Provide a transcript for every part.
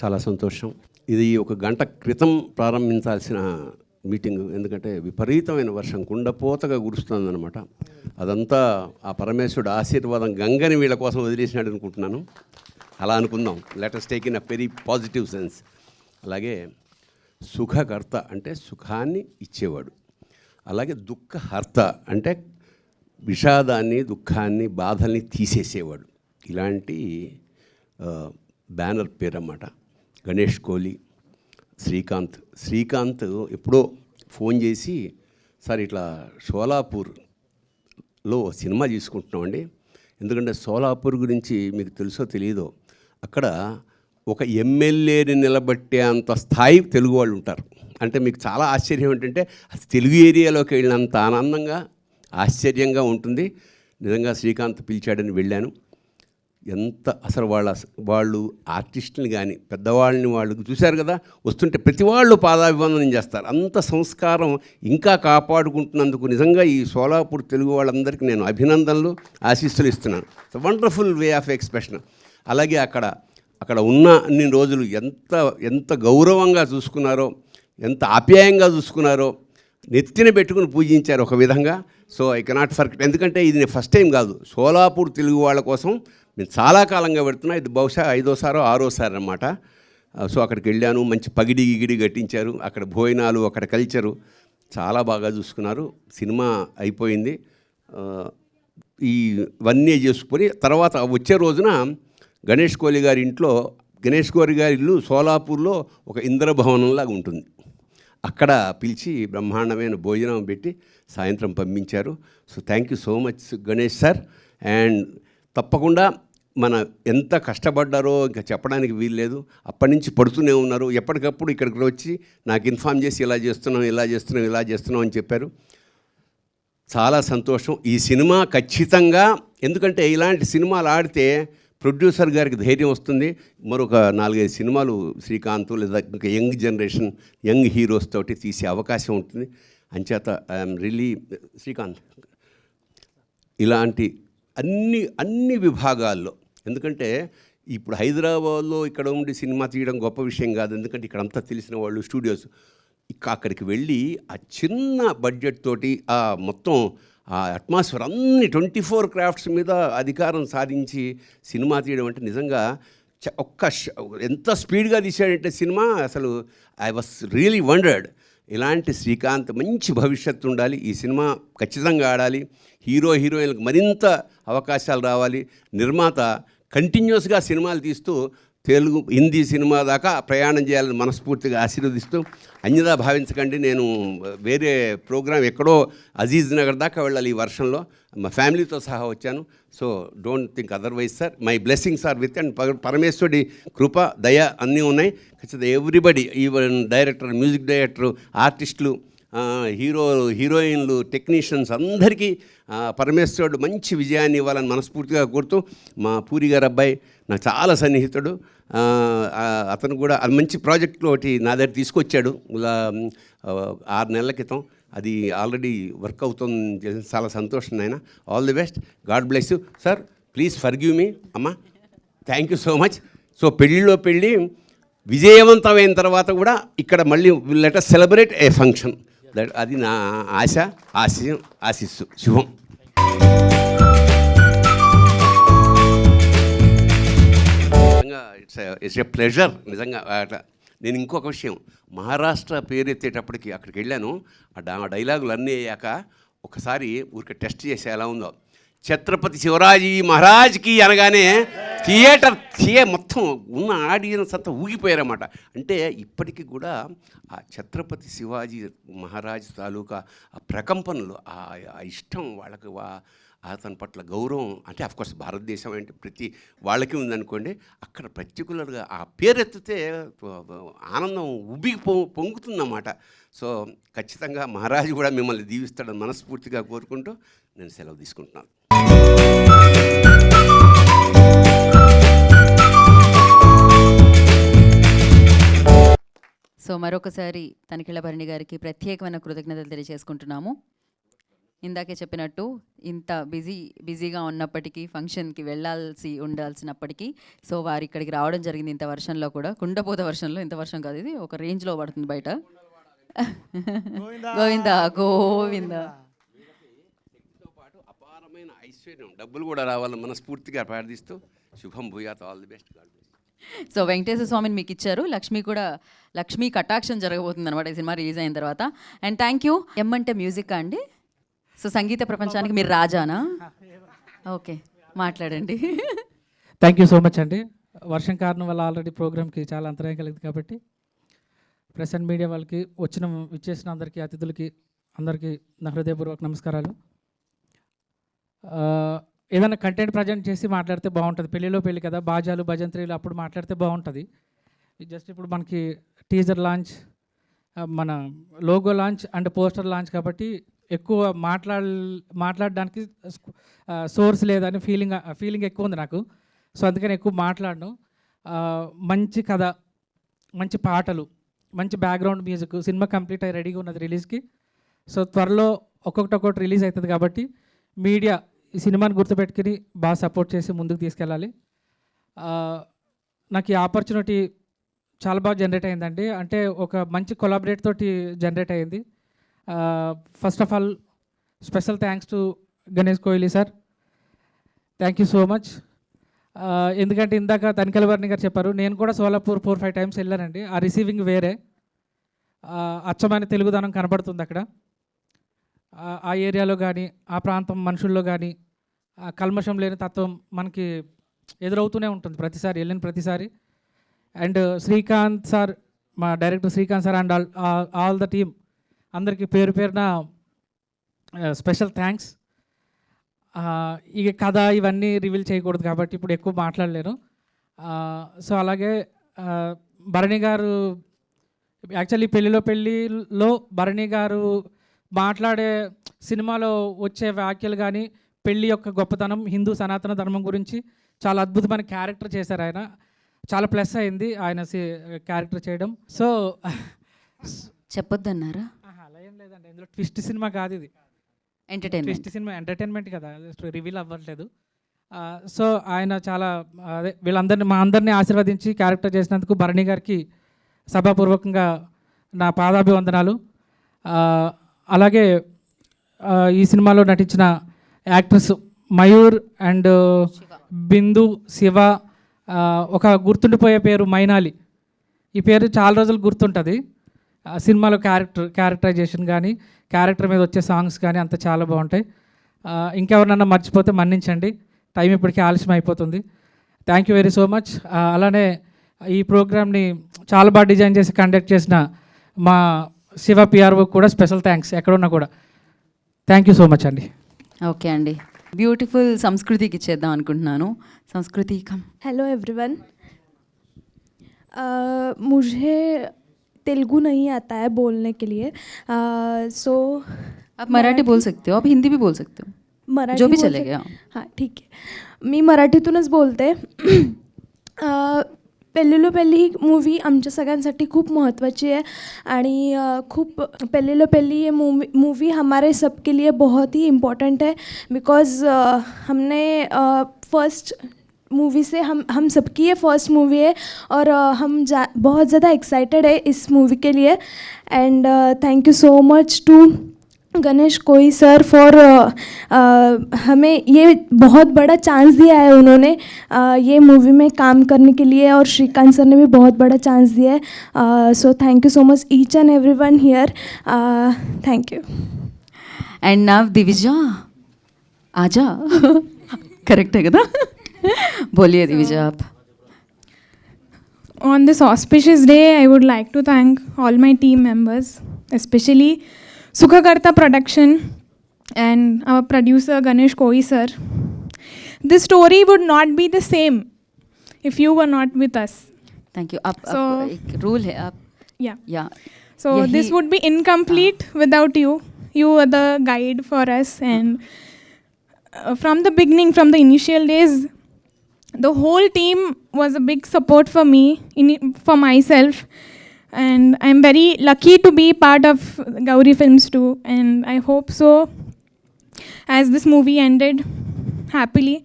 చాలా సంతోషం. ఇది ఒక గంట క్రితం ప్రారంభించాల్సిన మీటింగు, ఎందుకంటే విపరీతమైన వర్షం కుండపోతగా కురుస్తుందన్నమాట. అదంతా ఆ పరమేశ్వరుడు ఆశీర్వాదం గంగని వీళ్ళ కోసం వదిలేసినాడు అనుకుంటున్నాను. అలా అనుకుందాం. Let us take in a very positive sense. అలాగే సుఖకర్త అంటే సుఖాన్ని ఇచ్చేవాడు, అలాగే దుఃఖహర్త అంటే విషాదాన్ని, దుఃఖాన్ని, బాధల్ని తీసేసేవాడు. ఇలాంటి బ్యానర్ పేరు అన్నమాట. గణేష్ కోహ్లీ, శ్రీకాంత్ ఎప్పుడో ఫోన్ చేసి, సార్ ఇట్లా షోలాపూర్లో సినిమా తీసుకుంటున్నామండి, ఎందుకంటే షోలాపూర్ గురించి మీకు తెలుసో తెలియదో, అక్కడ ఒక ఎమ్మెల్యేని నిలబట్టే అంత స్థాయి తెలుగు వాళ్ళు ఉంటారు. అంటే మీకు చాలా ఆశ్చర్యం ఏంటంటే అది తెలుగు ఏరియాలోకి వెళ్ళినంత ఆనందంగా, ఆశ్చర్యంగా ఉంటుంది. నిజంగా శ్రీకాంత్ పిలిచాడని వెళ్ళాను. ఎంత అసలు వాళ్ళు ఆర్టిస్టుని కానీ పెద్దవాళ్ళని వాళ్ళు చూశారు కదా, వస్తుంటే ప్రతి వాళ్ళు పాదాభివందనం చేస్తారు. అంత సంస్కారం ఇంకా కాపాడుకుంటున్నందుకు నిజంగా ఈ షోలాపూర్ తెలుగు వాళ్ళందరికీ నేను అభినందనలు, ఆశీస్సులు ఇస్తున్నాను. It's wonderful way of expression. అలాగే అక్కడ ఉన్న అన్ని రోజులు ఎంత గౌరవంగా చూసుకున్నారో, ఎంత ఆప్యాయంగా చూసుకున్నారో, నెత్తిన పెట్టుకుని పూజించారు ఒక విధంగా. So I cannot forget. ఎందుకంటే ఇది నేను ఫస్ట్ టైం కాదు, షోలాపూర్ తెలుగు వాళ్ళ కోసం నేను చాలా కాలంగా పెడుతున్నా. ఇది బహుశా 5వ సారో 6వ సారి అన్నమాట. సో అక్కడికి వెళ్ళాను, మంచి పగిడి గిగిడి కట్టించారు. అక్కడ భోజనాలు, అక్కడ కల్చరు చాలా బాగా చూసుకున్నారు. సినిమా అయిపోయింది. ఇవన్నీ చేసుకుని తర్వాత వచ్చే రోజున గణేష్ కోహ్లీ గారి ఇంట్లో, గణేష్ కోహ్లీ గారి ఇల్లు షోలాపూర్లో ఒక ఇంద్రభవనంలాగా ఉంటుంది. అక్కడ పిలిచి బ్రహ్మాండమైన భోజనం పెట్టి సాయంత్రం పంపించారు. So thank you so much Ganesh sir. And తప్పకుండా మన ఎంత కష్టపడ్డారో ఇంకా చెప్పడానికి వీల్లేదు. అప్పటి నుంచి పడుతూనే ఉన్నారు. ఎప్పటికప్పుడు ఇక్కడికి వచ్చి నాకు ఇన్ఫామ్ చేసి ఇలా చేస్తున్నాం అని చెప్పారు. చాలా సంతోషం. ఈ సినిమా ఖచ్చితంగా, ఎందుకంటే ఇలాంటి సినిమాలు ఆడితే ప్రొడ్యూసర్ గారికి ధైర్యం వస్తుంది. మరొక 4-5 సినిమాలు శ్రీకాంత్ లేదా ఇంకా యంగ్ జనరేషన్, యంగ్ హీరోస్ తోటి తీసే అవకాశం ఉంటుంది. అంచేత ఐఎమ్ రియలీ శ్రీకాంత్ ఇలాంటి అన్ని విభాగాల్లో, ఎందుకంటే ఇప్పుడు హైదరాబాద్లో ఇక్కడ ఉండి సినిమా తీయడం గొప్ప విషయం కాదు. ఎందుకంటే ఇక్కడ అంతా తెలిసిన వాళ్ళు, స్టూడియోస్. అక్కడికి వెళ్ళి ఆ చిన్న బడ్జెట్ తోటి ఆ మొత్తం ఆ అట్మాస్ఫియర్ అన్ని 24 క్రాఫ్ట్స్ మీద అధికారం సాధించి సినిమా తీయడం అంటే నిజంగా ఎంత స్పీడ్గా తీసాడంటే సినిమా, అసలు ఐ వాస్ రియలీ వండర్డ్. ఇలాంటి శ్రీకాంత్ మంచి భవిష్యత్తు ఉండాలి. ఈ సినిమా ఖచ్చితంగా ఆడాలి. హీరోయిన్లకు మరింత అవకాశాలు రావాలి. నిర్మాత కంటిన్యూస్గా సినిమాలు తీస్తూ తెలుగు, హిందీ సినిమా దాకా ప్రయాణం చేయాలని మనస్ఫూర్తిగా ఆశీర్వదిస్తూ, అన్యదా భావించకండి. నేను వేరే ప్రోగ్రాం ఎక్కడో అజీజ్ నగర్ దాకా వెళ్ళాలి ఈ వర్షంలో. మా ఫ్యామిలీతో సహా వచ్చాను. So don't think otherwise sir. My blessings are with. And పరమేశ్వరుడి కృప, దయ అన్నీ ఉన్నాయి. ఖచ్చితంగా everybody, even director, music director, ఆర్టిస్టులు, హీరోయిన్లు, టెక్నీషియన్స్ అందరికీ పరమేశ్వరుడు మంచి విజయాన్ని ఇవ్వాలని మనస్ఫూర్తిగా కోరుతూ, మా పూరి గారు అబ్బాయి నాకు చాలా సన్నిహితుడు. అతను కూడా అది మంచి ప్రాజెక్టులో ఒకటి నా దగ్గర తీసుకొచ్చాడు 6 నెలల క్రితం. అది ఆల్రెడీ వర్క్ అవుతుంది. చాలా సంతోషం నాయన. All the best. God bless you sir. Please forgive me అమ్మా. Thank you so much. So పెళ్ళి విజయవంతమైన తర్వాత కూడా ఇక్కడ మళ్ళీ let us celebrate a function. అది నా ఆశిస్సు. శుభం. నిజంగా ఇట్స్ ఏ ప్లెజర్. నిజంగా నేను ఇంకొక విషయం, మహారాష్ట్ర పేరు ఎత్తేటప్పటికి అక్కడికి వెళ్ళాను. ఆ డైలాగులు అన్నీ అయ్యాక ఒకసారి ఊరికి టెస్ట్ చేసి ఎలా ఉందో, ఛత్రపతి శివరాజీ మహారాజ్కి అనగానే థియేటర్ మొత్తం ఉన్న ఆడియన్స్ అంతా ఊగిపోయారన్నమాట. అంటే ఇప్పటికీ కూడా ఆ ఛత్రపతి శివాజీ మహారాజ్ తాలూకా ఆ ప్రకంపనలు, ఆ ఇష్టం వాళ్ళకి, అతని పట్ల గౌరవం, అంటే అఫ్కోర్స్ భారతదేశం అంటే ప్రతి వాళ్ళకి ఉందనుకోండి. అక్కడ పర్టికులర్గా ఆ పేరెత్తితే ఆనందం పొంగుతుందన్నమాట. సో ఖచ్చితంగా మహారాజు కూడా మిమ్మల్ని దీవిస్తాడని మనస్ఫూర్తిగా కోరుకుంటూ నేను సెలవు తీసుకుంటున్నాను. సో మరొకసారి తనికెళ్ళ భరణి గారికి ప్రత్యేకమైన కృతజ్ఞతలు తెలియజేసుకుంటున్నాము. ఇందాకే చెప్పినట్టు ఇంత బిజీగా ఉన్నప్పటికీ ఫంక్షన్కి ఉండాల్సినప్పటికీ సో వారు ఇక్కడికి రావడం జరిగింది. ఇంత వర్షంలో కూడా, కుండపోత వర్షంలో, ఇంత వర్షం కాదు, ఇది ఒక రేంజ్లో పడుతుంది బయట. గోవిందా గోవిందా. అపారమైన ఐశ్వర్యం, డబ్బులు కూడా రావాలని మనస్ఫూర్తిగా ప్రార్థిస్తూ శుభం భూయాత్, all the best. So Venkateswara స్వామిని మీకు ఇచ్చారు, లక్ష్మీ కటాక్షం జరగబోతుంది అనమాట ఈ సినిమా రిలీజ్ అయిన తర్వాత. And thank you. అంటే మ్యూజిక్ అండి, సో సంగీత ప్రపంచానికి మీరు రాజానా? ఓకే, మాట్లాడండి. థ్యాంక్ యూ సో మచ్ అండి. వర్షం కారణం వల్ల ఆల్రెడీ ప్రోగ్రామ్కి చాలా అంతరాయం కలిగింది కాబట్టి ప్రెస్ అండ్ మీడియా వాళ్ళకి విచ్చేసిన అందరికీ, అతిథులకి అందరికీ నా హృదయపూర్వక నమస్కారాలు. ఏదైనా కంటెంట్ ప్రజెంట్ చేసి మాట్లాడితే బాగుంటుంది. పెళ్లి కదా, బాజాలు భజంత్రీలు అప్పుడు మాట్లాడితే బాగుంటుంది. జస్ట్ ఇప్పుడు మనకి టీజర్ లాంచ్, మన logo launch and poster launch కాబట్టి ఎక్కువ మాట్లాడడానికి సోర్స్ లేదని ఫీలింగ్ ఎక్కువ ఉంది నాకు. సో అందుకని ఎక్కువ మాట్లాడను. మంచి కథ, మంచి పాటలు, మంచి బ్యాక్గ్రౌండ్ మ్యూజిక్, సినిమా కంప్లీట్ అయ్యి రెడీగా ఉన్నది రిలీజ్కి. సో త్వరలో ఒక్కొక్కటి రిలీజ్ అవుతుంది కాబట్టి మీడియా ఈ సినిమాని గుర్తుపెట్టుకుని బాగా సపోర్ట్ చేసి ముందుకు తీసుకెళ్ళాలి. నాకు ఈ ఆపర్చునిటీ చాలా బాగా జనరేట్ అయిందండి. అంటే ఒక మంచి కొలాబరేట్ తోటి జనరేట్ అయింది. First of all special thanks to Ganesh Kohli sir, thank you so much. ఎందుకంటే ఇందాక తనికెల వర్ణి గారు చెప్పారు, నేను కూడా సోలాపూర్ 4-5 టైమ్స్ వెళ్ళానండి. ఆ రిసీవింగ్ వేరే, అచ్చమైన తెలుగుదనం కనబడుతుంది అక్కడ. ఆ ఏరియాలో కానీ, ఆ ప్రాంతం మనుషుల్లో కానీ కల్మషం లేని తత్వం మనకి ఎదురవుతూనే ఉంటుంది ప్రతిసారి వెళ్ళిన ప్రతిసారి. అండ్ శ్రీకాంత్ సార్, మా director Srikanth sir and all the team అందరికీ పేరున స్పెషల్ థ్యాంక్స్. ఇక కథ ఇవన్నీ రివీల్ చేయకూడదు కాబట్టి ఇప్పుడు ఎక్కువ మాట్లాడలేను. సో అలాగే భరణి గారు, యాక్చువల్లీ పెళ్ళిలో భరణి గారు మాట్లాడే సినిమాలో వచ్చే వ్యాఖ్యలు కానీ, పెళ్ళి యొక్క గొప్పతనం, హిందూ సనాతన ధర్మం గురించి చాలా అద్భుతమైన క్యారెక్టర్ చేశారు ఆయన. చాలా ప్లస్ అయింది ఆయన క్యారెక్టర్ చేయడం. సో చెప్పొద్దన్నారా? అలా ఏం లేదండి, ఇందులో ట్విస్ట్ సినిమా కాదు ఇది, ట్విస్ట్ సినిమా ఎంటర్టైన్మెంట్ కదా, రివీల్ అవ్వట్లేదు. సో ఆయన చాలా మా అందరినీ ఆశీర్వదించి క్యారెక్టర్ చేసినందుకు భరణి గారికి సభాపూర్వకంగా నా పాదాభివందనాలు. అలాగే ఈ సినిమాలో నటించిన యాక్టర్స్ మయూర్ అండ్ బిందు, శివ, ఒక గుర్తుండిపోయే పేరు మైనాలి. ఈ పేరు చాలా రోజులు గుర్తుంటుంది. సినిమాలో క్యారెక్టరైజేషన్ కానీ, క్యారెక్టర్ మీద వచ్చే సాంగ్స్ కానీ అంత చాలా బాగుంటాయి. ఇంకెవరినన్నా మర్చిపోతే మన్నించండి, టైం ఇప్పటికీ ఆలస్యం అయిపోతుంది. Thank you very so much. అలానే ఈ ప్రోగ్రామ్ని చాలా బాగా డిజైన్ చేసి కండక్ట్ చేసిన మా శివ పిఆర్ఓ కూడా స్పెషల్ థ్యాంక్స్, ఎక్కడున్నా కూడా. థ్యాంక్ యూ సో మచ్ అండి. ఓకే అండి, బ్యూటిఫుల్ సంస్కృతికి ఇచ్చేద్దాం అనుకుంటున్నాను. సంస్కృతి కమ్. हेलो एवरीवन, मुझे तेलुगु नहीं आता है बोलने के लिए, सो आप मराठी बोल सकते हो, आप हिंदी भी बोल सकते हो, मराठी जो भी चलेगा. हां ठीक आहे, मी मराठीतूनच बोलते. पेल्लीलो पेल्ली ही मूवी आमच्या सगळ्यांसाठी खूप महत्त्वाची आहे आणि खूप पेल्लीलो पेल्ली ये मूवी हमारे सबके लिए बहुत ही इम्पॉर्टेंट है, बिकॉज़ हमने फर्स्ट मूवी से हम सबकी ये फर्स्ट मूवी है और हम बहुत ज़्यादा एक्साइटेड है इस मूवी के लिए. And thank you so much to Ganesh कोई सर फॉर हमें ये बहुत बड़ा चांस दिया है उन्होंने ये मूवी में काम करने के लिए, और श्रीकांत सर ने भी बहुत बड़ा चांस दिया है. So thank you so much each and everyone here. Thank you. And now Divija आजा. करेक्ट है కదా? बोलिए दिविजा आप. On this auspicious day, I would like to thank all my team members, especially Sukhakarta Production and our producer Ganesh Koi sir. This story would not be the same if you were not with us. Thank you. So एक rule है आप. Yeah. So this would be incomplete without you. You were the guide for us, and from the beginning, from the initial days, the whole team was a big support for me, for myself, and I'm very lucky to be part of Gauri Films too, and I hope so as this movie ended happily,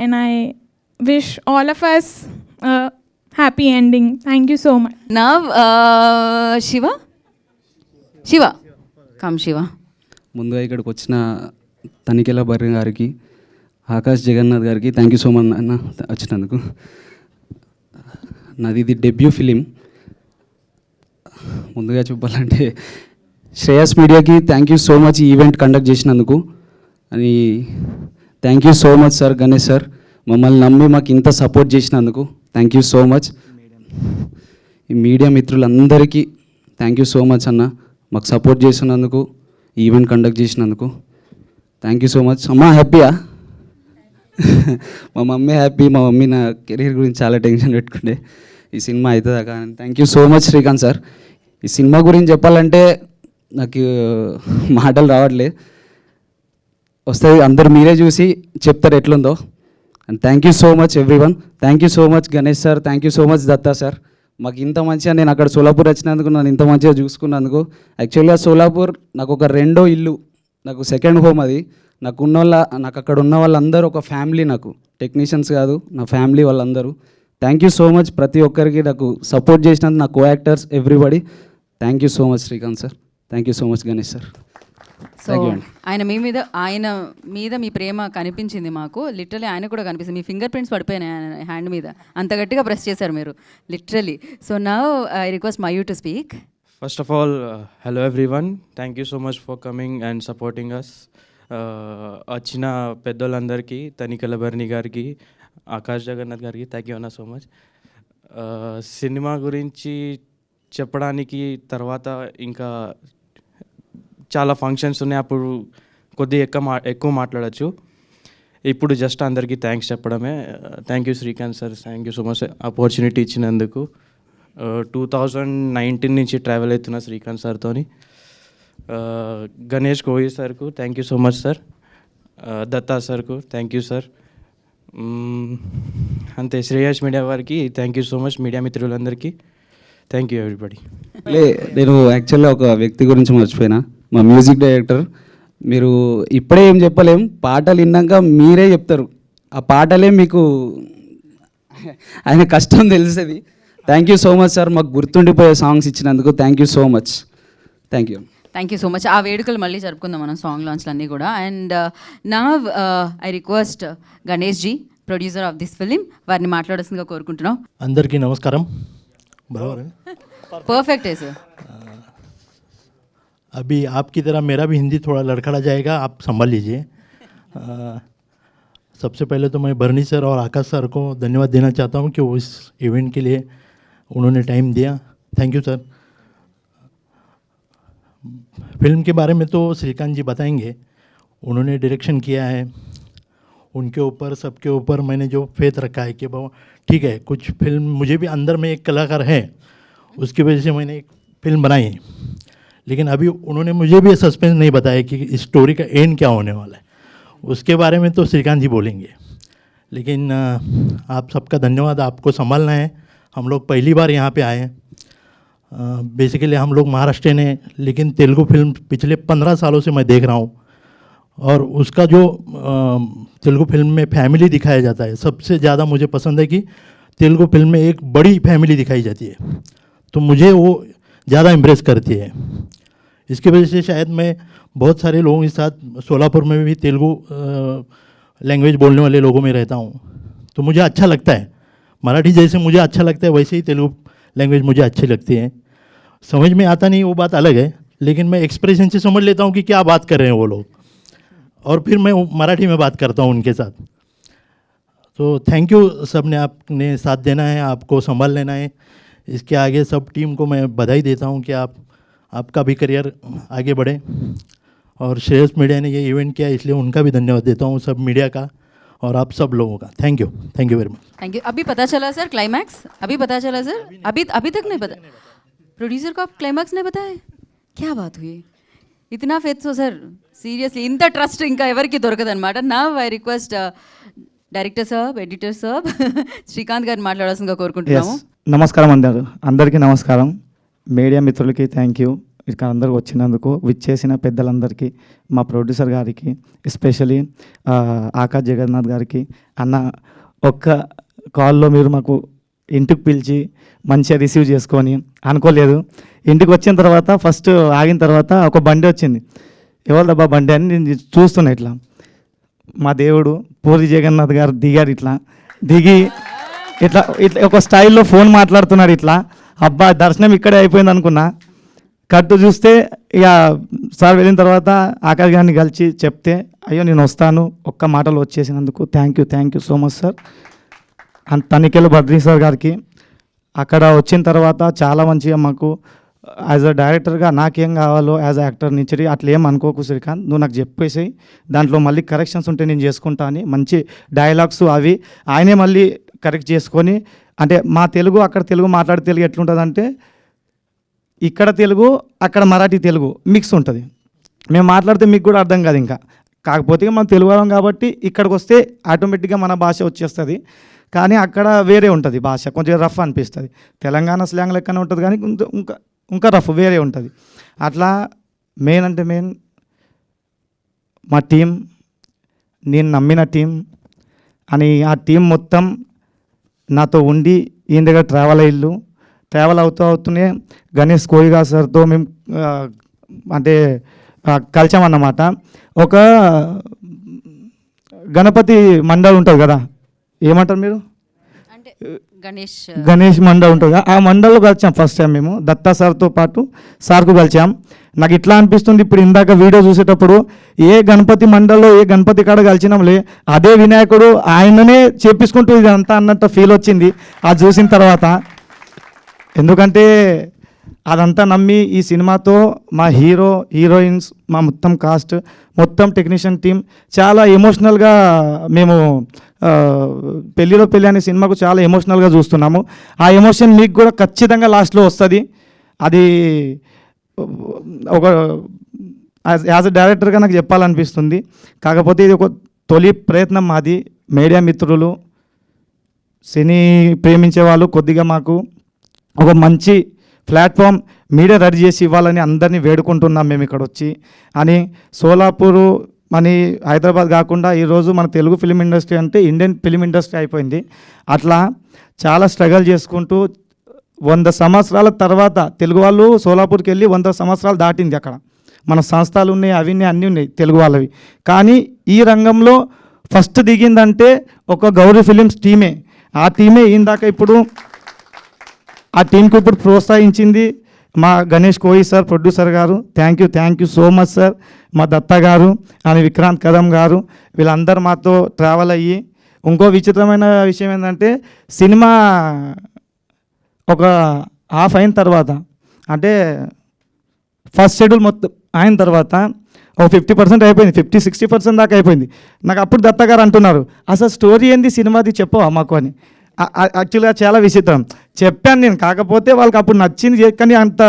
and I wish all of us a happy ending. Thank you so much. Now, Shiva, come Shiva. ముందుగా ఇక్కడికి వచ్చిన తనికెళ్ళ బర్రి గారికి, ఆకాష్ జగన్నాథ్ గారికి thank you so much అన్న వచ్చినందుకు. నాది ఇది debut film. ముందుగా చెప్పాలంటే శ్రేయస్ మీడియాకి థ్యాంక్ యూ సో మచ్ ఈ ఈవెంట్ కండక్ట్ చేసినందుకు. అని thank you so much sir, Ganesh sir, మమ్మల్ని నమ్మి మాకు ఇంత సపోర్ట్ చేసినందుకు థ్యాంక్ యూ సో మచ్. ఈ మీడియా మిత్రులందరికీ థ్యాంక్ యూ సో మచ్ అన్న, మాకు సపోర్ట్ చేసినందుకు, ఈవెంట్ కండక్ట్ చేసినందుకు థ్యాంక్ యూ సో మచ్. అమ్మా హ్యాపీయా? మా మమ్మీ హ్యాపీ. మా మమ్మీ నా కెరీర్ గురించి చాలా టెన్షన్ పెట్టుకుంటే ఈ సినిమా అవుతుందా కానీ thank you so much Srikanth sir. ఈ సినిమా గురించి చెప్పాలంటే నాకు మాటలు రావట్లేదు, వస్తుంది అందరు మీరే చూసి చెప్తారు ఎట్లుందో. And thank you so much everyone. Thank you so much Ganesh sir, thank you so much Datta sir. మాకు ఇంత మంచిగా నేను అక్కడ సోలాపూర్ వచ్చినందుకు, నన్ను ఇంత మంచిగా చూసుకున్నందుకు. యాక్చువల్గా సోలాపూర్ నాకు ఒక రెండో ఇల్లు, నాకు సెకండ్ హోమ్ అది. నాకు అక్కడ ఉన్న వాళ్ళందరూ ఒక ఫ్యామిలీ, నాకు టెక్నీషియన్స్ కాదు, నా ఫ్యామిలీ వాళ్ళందరూ. థ్యాంక్ యూ సో మచ్ ప్రతి ఒక్కరికి నాకు సపోర్ట్ చేసినందుకు, నా co actors everybody. Thank you so much Srikanth sir, thank you so much Ganesh sir. So ఆయన మీద మీ ప్రేమ కనిపించింది మాకు. లిటరలీ ఆయన కూడా కనిపిస్తుంది. మీ ఫింగర్ ప్రింట్స్ పడిపోయినాయి ఆయన హ్యాండ్ మీద, అంత గట్టిగా ప్రెస్ చేశారు మీరు literally. So now I request Mayu to speak. First of all, hello everyone. Thank you so much for coming and supporting us. వచ్చిన పెద్దోళ్ళందరికీ, తనికెళ్ళ బర్ని గారికి, ఆకాష్ జగన్నాథ్ గారికి థ్యాంక్ యూ అన్న సో మచ్. సినిమా గురించి చెప్పడానికి తర్వాత ఇంకా చాలా ఫంక్షన్స్ ఉన్నాయి, అప్పుడు కొద్దిగా ఎక్కువ మాట్లాడచ్చు. ఇప్పుడు జస్ట్ అందరికీ థ్యాంక్స్ చెప్పడమే. Thank you Srikanth sir, thank you so much opportunity ఇచ్చినందుకు. 2019 నుంచి ట్రావెల్ అవుతున్న శ్రీకాంత్ సార్తోని. గణేష్ కోహ్లీ సార్కు thank you so much sir. Datta సార్కు థ్యాంక్ యూ సార్. అంతే, శ్రేయస్ మీడియా వారికి thank you so much, media మిత్రులందరికీ థ్యాంక్ యూ ఎవ్రీబడి. నేను యాక్చువల్గా ఒక వ్యక్తి గురించి మర్చిపోయినా, మా మ్యూజిక్ డైరెక్టర్. మీరు ఇప్పుడే ఏం చెప్పలేం, పాటలు విన్నాక మీరే చెప్తారు. ఆ పాటలే మీకు ఆయన కష్టం తెలుస్తుంది. Thank you so much sir, మాకు గుర్తుండిపోయే సాంగ్స్ ఇచ్చినందుకు thank you so much. Thank you. Thank you so much. ఆ వేడుకలు మళ్ళీ జరుపుకుందాం మనం, సాంగ్ లాంచ్లు అన్నీ కూడా. అండ్ నా I request Ganesh ji, producer of this film, వారిని మాట్లాడాల్సిందిగా కోరుకుంటున్నాం. అందరికీ నమస్కారం. बराबर है, పర్ఫెక్ట్ है सर. अभी आपकी तरह मेरा भी हिंदी थोड़ा लड़खड़ा जाएगा, आप संभाल लीजिए. सबसे पहले तो मैं बर्नी सर और आकाश सर को धन्यवाद देना चाहता हूँ कि वो इस इवेंट के लिए उन्होंने टाइम दिया. Thank you sir. फिल्म के बारे में तो श्रीकांत जी बताएंगे, उन्होंने डायरेक्शन किया है. उनके ऊपर, सबके ऊपर मैंने जो फेथ रखा है कि बाबा ठीक है, कुछ फिल्म मुझे भी अंदर में एक कलाकार है, उसकी वजह से मैंने एक फिल्म बनाई है. लेकिन अभी उन्होंने मुझे भी सस्पेंस नहीं बताया कि स्टोरी का एंड क्या होने वाला है. उसके बारे में तो श्रीकांत जी बोलेंगे. लेकिन आप सबका धन्यवाद. आपको संभालना है. हम लोग पहली बार यहाँ पे आए हैं. बेसिकली हम लोग महाराष्ट्र ने, लेकिन तेलुगु फिल्म पिछले 15 सालों से मैं देख रहा हूँ. और उसका जो तेलुगु फिल्म में फैमिली दिखाया जाता है, सबसे ज़्यादा मुझे पसंद है कि तेलुगु फिल्म में एक बड़ी फैमिली दिखाई जाती है, तो मुझे वो ज़्यादा इम्प्रेस करती है. इसकी वजह से शायद मैं बहुत सारे लोगों के साथ सोलापुर में भी तेलुगु लैंग्वेज बोलने वाले लोगों में रहता हूँ, तो मुझे अच्छा लगता है. मराठी जैसे मुझे अच्छा लगता है, वैसे ही तेलुगु लैंग्वेज मुझे अच्छी लगती है. समझ में आता नहीं वो बात अलग है, लेकिन मैं एक्सप्रेशन से समझ लेता हूँ कि क्या बात कर रहे हैं वो लोग, और फिर मैं मराठी में बात करता हूँ उनके साथ. तो थैंक यू सब ने, आपने साथ देना है, आपको संभाल लेना है. इसके आगे सब टीम को मैं बधाई देता हूँ कि आपका भी करियर आगे बढ़े. और श्रेयस मीडिया ने ये इवेंट किया, इसलिए उनका भी धन्यवाद देता हूँ, सब मीडिया का और आप सब लोगों का. Thank you very much. Thank you. अभी पता चला सर क्लाइमैक्स? अभी पता चला सर? अभी तक नहीं पता? प्रोड्यूसर को आप क्लाइमैक्स नहीं बताए? क्या बात हुई? इतना फेथ సో సార్, సీరియస్లీ ఇంత ట్రస్ట్ ఇంకా ఎవరికి దొరకదనమాట. నా ఐ రిక్వెస్ట్ డైరెక్టర్ సాబ్, ఎడిటర్ సాబ్, శ్రీకాంత్ గారిని మాట్లాడాల్సిందిగా కోరుకుంటున్నాము. నమస్కారం అందరికీ నమస్కారం. మీడియా మిత్రులకి థ్యాంక్ యూ, ఇక్కడ అందరూ వచ్చినందుకు, విచ్చేసిన పెద్దలందరికీ, మా ప్రొడ్యూసర్ గారికి, ఎస్పెషలీ ఆకాష్ జగన్నాథ్ గారికి. అన్న ఒక్క కాల్లో మీరు మాకు ఇంటికి పిలిచి మంచిగా రిసీవ్ చేసుకొని, అనుకోలేదు. ఇంటికి వచ్చిన తర్వాత ఫస్ట్ ఆగిన తర్వాత ఒక బండి వచ్చింది. ఎవరిదబ్బా బండి అని నేను చూస్తున్నా. ఇట్లా మా దేవుడు పూరి జగన్నాథ్ గారు దిగారు. ఇట్లా దిగి ఇట్లా ఇట్లా ఒక స్టైల్లో ఫోన్ మాట్లాడుతున్నాడు. ఇట్లా అబ్బా దర్శనం ఇక్కడే అయిపోయింది అనుకున్నా. కట్టు చూస్తే ఇక సార్ వెళ్ళిన తర్వాత ఆకాష్ గారిని కలిసి చెప్తే, అయ్యో నేను వస్తాను, ఒక్క మాటలు వచ్చేసినందుకు thank you so much sir. And Tanikella Badri sir గారికి అక్కడ వచ్చిన తర్వాత చాలా మంచిగా మాకు యాజ్ అ డైరెక్టర్గా నాకేం కావాలో యాజ్ అ యాక్టర్ నుంచి అట్లా ఏం అనుకోకు శ్రీకాంత్, నువ్వు నాకు చెప్పేసి దాంట్లో మళ్ళీ కరెక్షన్స్ ఉంటే నేను చేసుకుంటా అని మంచి డైలాగ్స్ అవి ఆయనే మళ్ళీ కరెక్ట్ చేసుకొని, అంటే మా తెలుగు అక్కడ తెలుగు మాట్లాడే తెలుగు ఎట్లుంటుందంటే ఇక్కడ తెలుగు అక్కడ మరాఠీ తెలుగు మిక్స్ ఉంటుంది. మేము మాట్లాడితే మీకు కూడా అర్థం కాదు ఇంకా. కాకపోతే మనం తెలుగు వాళ్ళం కాబట్టి ఇక్కడికి వస్తే ఆటోమేటిక్గా మన భాష వచ్చేస్తుంది. కానీ అక్కడ వేరే ఉంటుంది భాష, కొంచెం రఫ్ అనిపిస్తుంది. తెలంగాణ స్లాంగ్ లెక్కనే ఉంటుంది కానీ ఇంకా రఫ్ వేరే ఉంటుంది. అట్లా మెయిన్ అంటే మెయిన్ మా టీం, నేను నమ్మిన టీం అని ఆ టీం మొత్తం నాతో ఉండి ఈయన దగ్గర ట్రావెల్ అవుతూనే గణేష్ కోయిగా సార్తో మేము అంటే కలిసామన్నమాట. ఒక గణపతి మండలి ఉంటుంది కదా, ఏమంటారు మీరు, అంటే గణేష్ మండలి ఉంటుంది కదా, ఆ మండలిలో కలిసాం ఫస్ట్ టైం మేము దత్తా సార్తో పాటు సార్కు కలిసాం. నాకు ఇట్లా అనిపిస్తుంది, ఇప్పుడు ఇందాక వీడియో చూసేటప్పుడు ఏ గణపతి మండలిలో ఏ గణపతి కాడ కలిసినాంలే అదే వినాయకుడు ఆయననే చేపించుకుంటూ ఇదంతా అన్నట్టు ఫీల్ వచ్చింది అది చూసిన తర్వాత. ఎందుకంటే అదంతా నమ్మి ఈ సినిమాతో మా హీరోయిన్స్, మా మొత్తం కాస్ట్, మొత్తం టెక్నీషియన్ టీం చాలా ఎమోషనల్గా మేము పెళ్ళిలో పెళ్ళి అనే సినిమాకు చాలా ఎమోషనల్గా చూస్తున్నాము. ఆ ఎమోషన్ మీకు కూడా ఖచ్చితంగా లాస్ట్లో వస్తుంది. అది ఒక యాజ్ అ డైరెక్టర్గా నాకు చెప్పాలనిపిస్తుంది. కాకపోతే ఇది ఒక తొలి ప్రయత్నం మాది. మీడియా మిత్రులు, సినీ ప్రేమించే వాళ్ళు కొద్దిగా మాకు ఒక మంచి ప్లాట్ఫామ్ మీడియా రెడీ చేసి ఇవ్వాలని అందరినీ వేడుకుంటున్నాం మేము ఇక్కడ వచ్చి. అని సోలాపూరు అని హైదరాబాద్ కాకుండా ఈరోజు మన తెలుగు ఫిలిం ఇండస్ట్రీ అంటే ఇండియన్ ఫిలిం ఇండస్ట్రీ అయిపోయింది. అట్లా చాలా స్ట్రగల్ చేసుకుంటూ 100 సంవత్సరాల తర్వాత తెలుగు వాళ్ళు సోలాపూర్కి వెళ్ళి 100 సంవత్సరాలు దాటింది. అక్కడ మన సంస్థలు ఉన్నాయి, అవి ఉన్నాయి, అన్నీ ఉన్నాయి తెలుగు వాళ్ళవి. కానీ ఈ రంగంలో ఫస్ట్ దిగిందంటే ఒక గౌరీ ఫిలిమ్స్ టీమే. ఆ టీమే ఇందాక ఇప్పుడు ఆ టీంకి ఇప్పుడు ప్రోత్సహించింది మా గణేష్ కోయి సార్, ప్రొడ్యూసర్ గారు. Thank you so much sir. మా దత్త గారు అని విక్రాంత్ కదం గారు, వీళ్ళందరూ మాతో ట్రావెల్ అయ్యి. ఇంకో విచిత్రమైన విషయం ఏంటంటే సినిమా ఒక హాఫ్ అయిన తర్వాత, అంటే ఫస్ట్ షెడ్యూల్ మొత్తం అయిన తర్వాత ఒక 50% అయిపోయింది, 50-60% దాకా అయిపోయింది. నాకు అప్పుడు దత్త గారు అంటున్నారు, అసలు స్టోరీ ఏంది సినిమాది చెప్పవా మాకు అని. యాక్చువల్గా చాలా విచిత్రం చెప్పాను నేను. కాకపోతే వాళ్ళకి అప్పుడు నచ్చింది కానీ అంత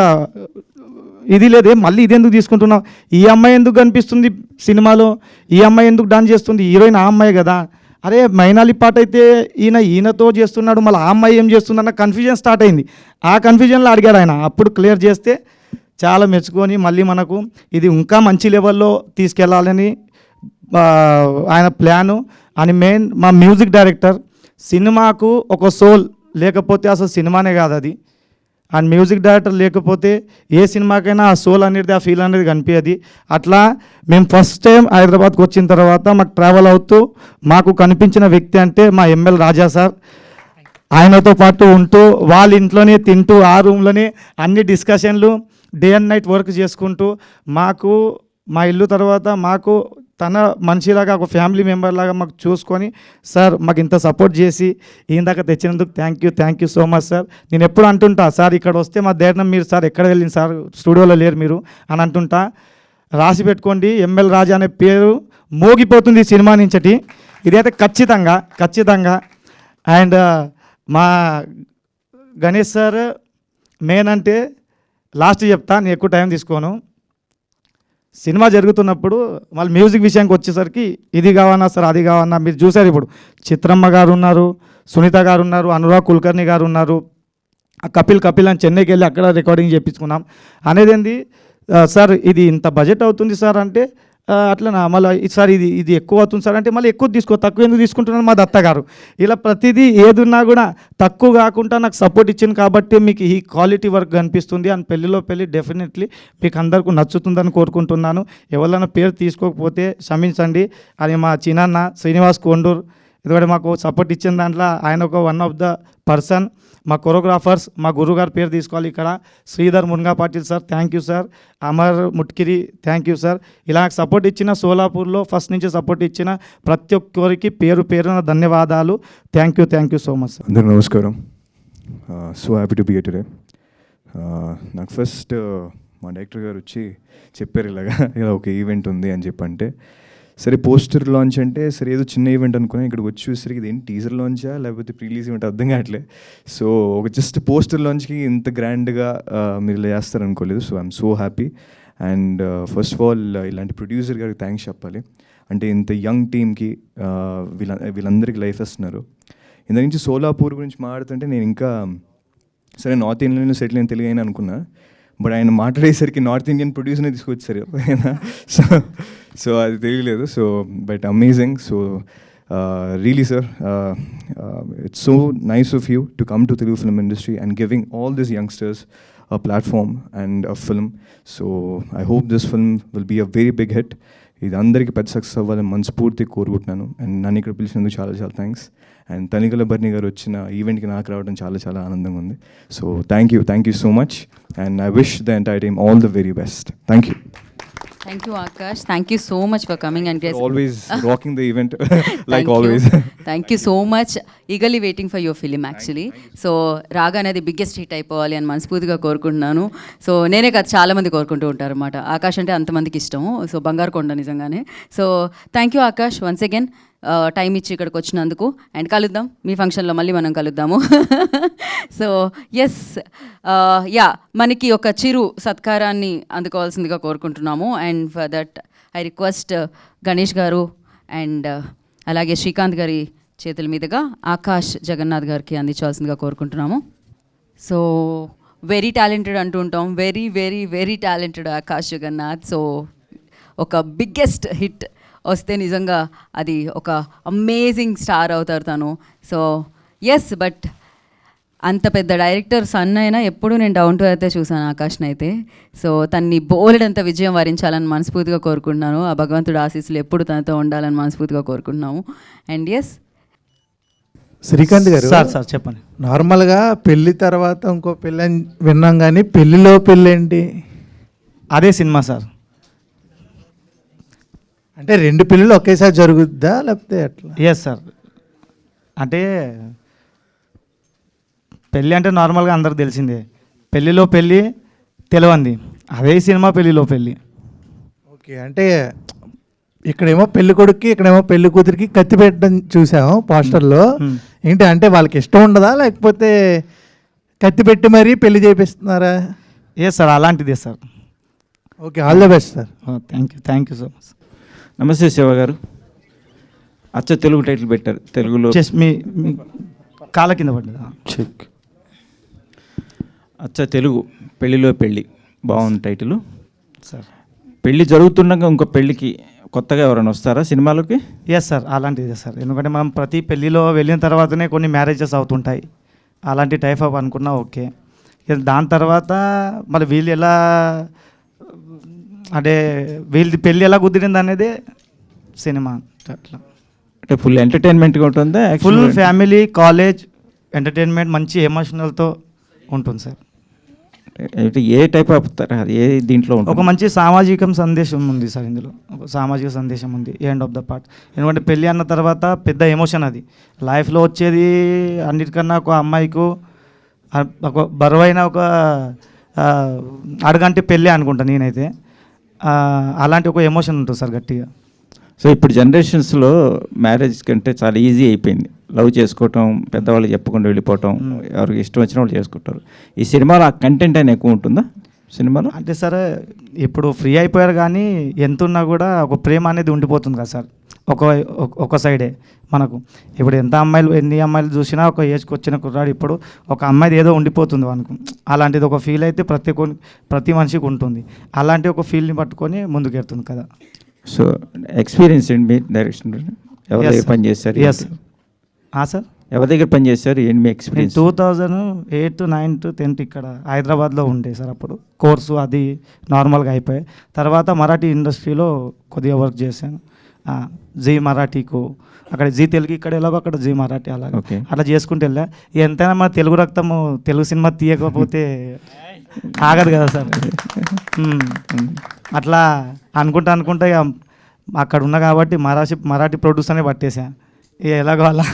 ఇది లేదే, మళ్ళీ ఇది ఎందుకు తీసుకుంటున్నావు, ఈ అమ్మాయి ఎందుకు కనిపిస్తుంది సినిమాలో, ఈ అమ్మాయి ఎందుకు డాన్స్ చేస్తుంది, హీరోయిన్ ఆ అమ్మాయి కదా, అరే మైనాలి పాట అయితే ఈయనతో చేస్తున్నాడు, మళ్ళీ ఆ అమ్మాయి ఏం చేస్తుందన్న కన్ఫ్యూజన్ స్టార్ట్ అయింది. ఆ కన్ఫ్యూజన్లో అడిగాడు ఆయన. అప్పుడు క్లియర్ చేస్తే చాలా మెచ్చుకొని మళ్ళీ మనకు ఇది ఇంకా మంచి లెవెల్లో తీసుకెళ్ళాలని ఆయన ప్లాను. అని మెయిన్ మా మ్యూజిక్ డైరెక్టర్, సినిమాకు ఒక సోల్ లేకపోతే అసలు సినిమానే కాదు అది. అండ్ మ్యూజిక్ డైరెక్టర్ లేకపోతే ఏ సినిమాకైనా ఆ సోల్ అనేది, ఆ ఫీల్ అనేది కనిపించదు. అట్లా మేము ఫస్ట్ టైం హైదరాబాద్కి వచ్చిన తర్వాత మాకు ట్రావెల్ అవుతూ మాకు కనిపించిన వ్యక్తి అంటే మా ఎంఎల్ రాజా సార్. ఆయనతో పాటు ఉంటూ వాళ్ళ ఇంట్లోనే తింటూ ఆ రూమ్లోనే అన్ని డిస్కషన్లు, డే అండ్ నైట్ వర్క్ చేసుకుంటూ మాకు మా ఇల్లు తర్వాత మాకు తన మనిషిలాగా ఒక ఫ్యామిలీ మెంబర్ లాగా మాకు చూసుకొని, సార్ మాకు ఇంత సపోర్ట్ చేసి ఇందాక తెచ్చినందుకు thank you so much sir. నేను ఎప్పుడు అంటుంటా, సార్ ఇక్కడ వస్తే మా ధైర్యం మీరు, సార్ ఎక్కడ వెళ్ళింది సార్, స్టూడియోలో లేరు మీరు అని అంటుంటా. రాసి పెట్టుకోండి, ఎంఎల్ రాజా అనే పేరు మోగిపోతుంది ఈ సినిమా నుంచటి. ఇదైతే ఖచ్చితంగా. అండ్ మా గణేష్ సార్ మెయిన్ అంటే లాస్ట్ చెప్తా, నేను ఎక్కువ టైం తీసుకోను. సినిమా జరుగుతున్నప్పుడు వాళ్ళ మ్యూజిక్ విషయానికి వచ్చేసరికి ఇది కావన్నా సార్, అది కావన్నా, మీరు చూసారు ఇప్పుడు చిత్రమ్మ గారు ఉన్నారు, సునీత గారు ఉన్నారు, అనురాగ్ కుల్కర్ణి గారు ఉన్నారు, కపిల్ అని చెన్నైకి వెళ్ళి అక్కడ రికార్డింగ్ చేయించుకున్నాం. అనేది ఏంది, సార్ ఇది ఇంత బడ్జెట్ అవుతుంది సార్ అంటే అట్లా మళ్ళీ సార్ ఇది ఎక్కువ అవుతుంది సార్ అంటే మళ్ళీ ఎక్కువ తక్కువ ఎందుకు తీసుకుంటున్నాను మా దత్త గారు. ఇలా ప్రతిదీ ఏదున్నా కూడా తక్కువ కాకుండా నాకు సపోర్ట్ ఇచ్చింది కాబట్టి మీకు ఈ క్వాలిటీ వర్క్ కనిపిస్తుంది. అండ్ పెళ్ళిలో పెళ్ళి డెఫినెట్లీ మీకు అందరికీ నచ్చుతుందని కోరుకుంటున్నాను. ఎవరైనా పేరు తీసుకోకపోతే క్షమించండి. అది మా చిన్నాన్న శ్రీనివాస్ కొండూరు, ఎందుకంటే మాకు సపోర్ట్ ఇచ్చిన దాంట్లో ఆయన ఒక వన్ ఆఫ్ ద పర్సన్. మా కొరియోగ్రాఫర్స్, మా గురుగారు పేరు తీసుకోవాలి ఇక్కడ, Sridhar Munga Patil sir, thank you sir. Amar Mutkiri, thank you sir. ఇలా సపోర్ట్ ఇచ్చిన సోలాపూర్లో ఫస్ట్ నుంచి సపోర్ట్ ఇచ్చిన ప్రతి ఒక్కరికి పేరున ధన్యవాదాలు. Thank you so much sir. అందరూ నమస్కారం. So happy to be here today. నాకు ఫస్ట్ మా డైరెక్టర్ గారు వచ్చి చెప్పారు ఇలా ఒక ఈవెంట్ ఉంది అని చెప్పంటే, సరే పోస్టర్ లాంచ్ అంటే సరే ఏదో చిన్న ఈవెంట్ అనుకున్నాను. ఇక్కడికి వచ్చి చూసరికి ఇదేంటి టీజర్ లాంచా లేకపోతే ప్రీలీజ్ ఈవెంట్ అర్థం కావట్లే. సో ఒక జస్ట్ పోస్టర్ లాంచ్కి ఇంత గ్రాండ్గా మీరు ఇలా చేస్తారు అనుకోలేదు. So I'm so happy. And first of all ఇలాంటి ప్రొడ్యూసర్ గారికి థ్యాంక్స్ చెప్పాలి. అంటే ఇంత యంగ్ టీమ్కి వీళ్ళందరికీ లైఫ్ ఇస్తున్నారు. ఇంత నుంచి సోలాపూర్ గురించి మాట్లాడుతుంటే నేను ఇంకా సరే నార్త్ ఇండియన్లో సెటిల్ అయిన తెలుగు అయినా అనుకున్నా. బట్ ఆయన మాట్లాడేసరికి నార్త్ ఇండియన్ ప్రొడ్యూసర్ని తీసుకొచ్చారు ఆయన. సో అది తెలియలేదు. So but amazing. So really sir, it's so nice of you to come to Telugu film industry and giving all this youngsters a platform and a film. So I hope this film will be a very big hit. ఇది అందరికీ పెద్ద success అవ్వాలని మనస్ఫూర్తిగా కోరుకుంటున్నాను. And నన్ను ఇక్కడ పిలిచినందుకు చాలా చాలా థ్యాంక్స్. అండ్ తనికల బర్ని గారు వచ్చిన ఈవెంట్కి నాకు రావడం చాలా చాలా ఆనందంగా ఉంది. So thank you so much. And I wish the entire team all the very best. Thank you Akash. Thank you so much for coming and always rocking the event like always. Thank you so much. Eagerly waiting for your film actually. So రాగా అనేది biggest hit అయిపోవాలి అని మనస్ఫూర్తిగా కోరుకుంటున్నాను. So నేనే కాదు చాలా మంది కోరుకుంటూ ఉంటారు అన్నమాట. ఆకాష్ అంటే అంతమందికి ఇష్టము. సో బంగారు కొండ నిజంగానే. So thank you Akash once again time ఇచ్చి ఇక్కడికి వచ్చినందుకు. అండ్ కలుద్దాం మీ ఫంక్షన్లో, మళ్ళీ మనం కలుద్దాము. సో ఎస్ యా, మనకి ఒక చిరు సత్కారాన్ని అందుకోవాల్సిందిగా కోరుకుంటున్నాము. And for that I request Ganesh గారు అండ్ అలాగే శ్రీకాంత్ గారి చేతుల మీదుగా ఆకాష్ జగన్నాథ్ గారికి అందించాల్సిందిగా కోరుకుంటున్నాము. సో వెరీ టాలెంటెడ్ అంటూ ఉంటాం. Very very very talented Akash Jagannath. So ఒక బిగ్గెస్ట్ హిట్ వస్తే నిజంగా అది ఒక అమేజింగ్ స్టార్ అవుతారు తను. సో ఎస్, బట్ అంత పెద్ద డైరెక్టర్ సన్ అయినా ఎప్పుడు నేను డౌన్ టు అయితే చూసాను ఆకాష్ని అయితే. సో తన్ని బోలెడంత విజయం వరించాలని మనస్ఫూర్తిగా కోరుకుంటున్నాను. ఆ భగవంతుడు ఆశీస్సులు ఎప్పుడు తనతో ఉండాలని మనస్ఫూర్తిగా కోరుకుంటున్నాము. అండ్ ఎస్ శ్రీకాంత్ గారు, సార్ చెప్పండి. నార్మల్గా పెళ్ళి తర్వాత ఇంకో పెళ్ళి అని విన్నాం, కానీ పెళ్ళిలో పెళ్ళి ఏంటి? అదే సినిమా సార్. అంటే రెండు పెళ్ళిళ్ళు ఒకేసారి జరుగుద్దా లేకపోతే ఎట్లా? Yes sir. అంటే పెళ్ళి అంటే నార్మల్గా అందరికి తెలిసిందే. పెళ్ళిలో పెళ్ళి తెలియంది, అదే సినిమా పెళ్ళిలో పెళ్ళి. ఓకే, అంటే ఇక్కడేమో పెళ్లి కొడుక్కి ఇక్కడేమో పెళ్లి కూతురికి కత్తి పెట్టడం చూసాము పోస్టర్లో. ఏంటి అంటే వాళ్ళకి ఇష్టం ఉండదా లేకపోతే కత్తి పెట్టి మరీ పెళ్లి చేపిస్తున్నారా? ఎస్ సార్, అలాంటిదే sir. Okay, all the best sir. Thank you so much. నమస్తే శివ గారు. అచ్చ తెలుగు టైటిల్ పెట్టారు తెలుగులో. మీ కాళ్ళ కింద పడ్డదా? చెక్. అచ్చ తెలుగు పెళ్ళిలో పెళ్ళి, బాగుంది టైటిల్ సార్. పెళ్ళి జరుగుతుండగా ఇంకో పెళ్ళికి కొత్తగా ఎవరైనా వస్తారా సినిమాలోకి? ఎస్ సార్, అలాంటిదే సార్. ఎందుకంటే మనం ప్రతి పెళ్ళిలో వెళ్ళిన తర్వాతనే కొన్ని మ్యారేజెస్ అవుతుంటాయి. అలాంటి టైప్ ఆఫ్ అనుకున్నా ఓకే. దాని తర్వాత మళ్ళీ వీళ్ళు ఎలా అంటే వీళ్ళది పెళ్ళి ఎలా కుదిరింది అనేది సినిమా. అట్లా అంటే ఫుల్ ఎంటర్టైన్మెంట్గా ఉంటుందా? ఫుల్ ఫ్యామిలీ కాలేజ్ ఎంటర్టైన్మెంట్ మంచి ఎమోషనల్తో ఉంటుంది సార్. అంటే ఏ టైప్ ఆఫ్ అది ఏ దీంట్లో ఉంటుంది? ఒక మంచి సామాజిక సందేశం ఉంది సార్ ఇందులో. ఒక సామాజిక సందేశం ఉంది ఎండ్ ఆఫ్ ద పార్ట్. ఎందుకంటే పెళ్ళి అన్న తర్వాత పెద్ద ఎమోషన్ అది. లైఫ్లో వచ్చేది అన్నిటికన్నా ఒక అమ్మాయికు ఒక బరువైన ఒక అడగంటే పెళ్ళి అనుకుంటా నేనైతే. అలాంటి ఒక ఎమోషన్ ఉంటుంది సార్ గట్టిగా. సో ఇప్పుడు జనరేషన్స్లో మ్యారేజ్ కంటే చాలా ఈజీ అయిపోయింది. లవ్ చేసుకోవటం, పెద్దవాళ్ళు చెప్పకుండా వెళ్ళిపోవటం, ఎవరికి ఇష్టం వచ్చిన వాళ్ళు చేసుకుంటారు. ఈ సినిమాలో ఆ కంటెంట్ అయినా ఎక్కువ ఉంటుందా సినిమాలో? అంటే సార్ ఇప్పుడు ఫ్రీ అయిపోయారు, కానీ ఎంత ఉన్నా కూడా ఒక ప్రేమ అనేది ఉండిపోతుంది కదా సార్. ఒక సైడే మనకు. ఇప్పుడు ఎన్ని అమ్మాయిలు చూసినా ఒక ఏజ్కి వచ్చిన కుర్రాడు ఇప్పుడు ఒక అమ్మాయిది ఏదో ఉండిపోతుంది మనకు. అలాంటిది ఒక ఫీల్ అయితే ప్రతి మనిషికి ఉంటుంది. అలాంటి ఒక ఫీల్ని పట్టుకొని ముందుకెళ్తుంది కదా. సో ఎక్స్పీరియన్స్ ఏంటి మీ డైరెక్షన్? ఎవరి దగ్గర పని చేస్తారు? సార్ ఎవరి దగ్గర పని చేస్తారు? ఏంటి మీ ఎక్స్పీరియన్స్? 2008, 9, 10 ఇక్కడ హైదరాబాద్లో ఉండే సార్. అప్పుడు కోర్సు అది నార్మల్గా అయిపోయాయి. తర్వాత మరాఠీ ఇండస్ట్రీలో కొద్దిగా వర్క్ చేశాను. జీ మరాఠీకు, అక్కడ జీ తెలుగు, ఇక్కడ ఎలాగో అక్కడ జీ మరాఠీ, అలా అట్లా చేసుకుంటూ వెళ్ళా. ఎంతైనా మన తెలుగు రక్తము తెలుగు సినిమా తీయకపోతే ఆగదు కదా సార్. అట్లా అనుకుంటా ఇక అక్కడ ఉన్నా కాబట్టి మరాఠీ ప్రొడ్యూసర్నే పట్టేసా. ఇక ఎలాగో అలా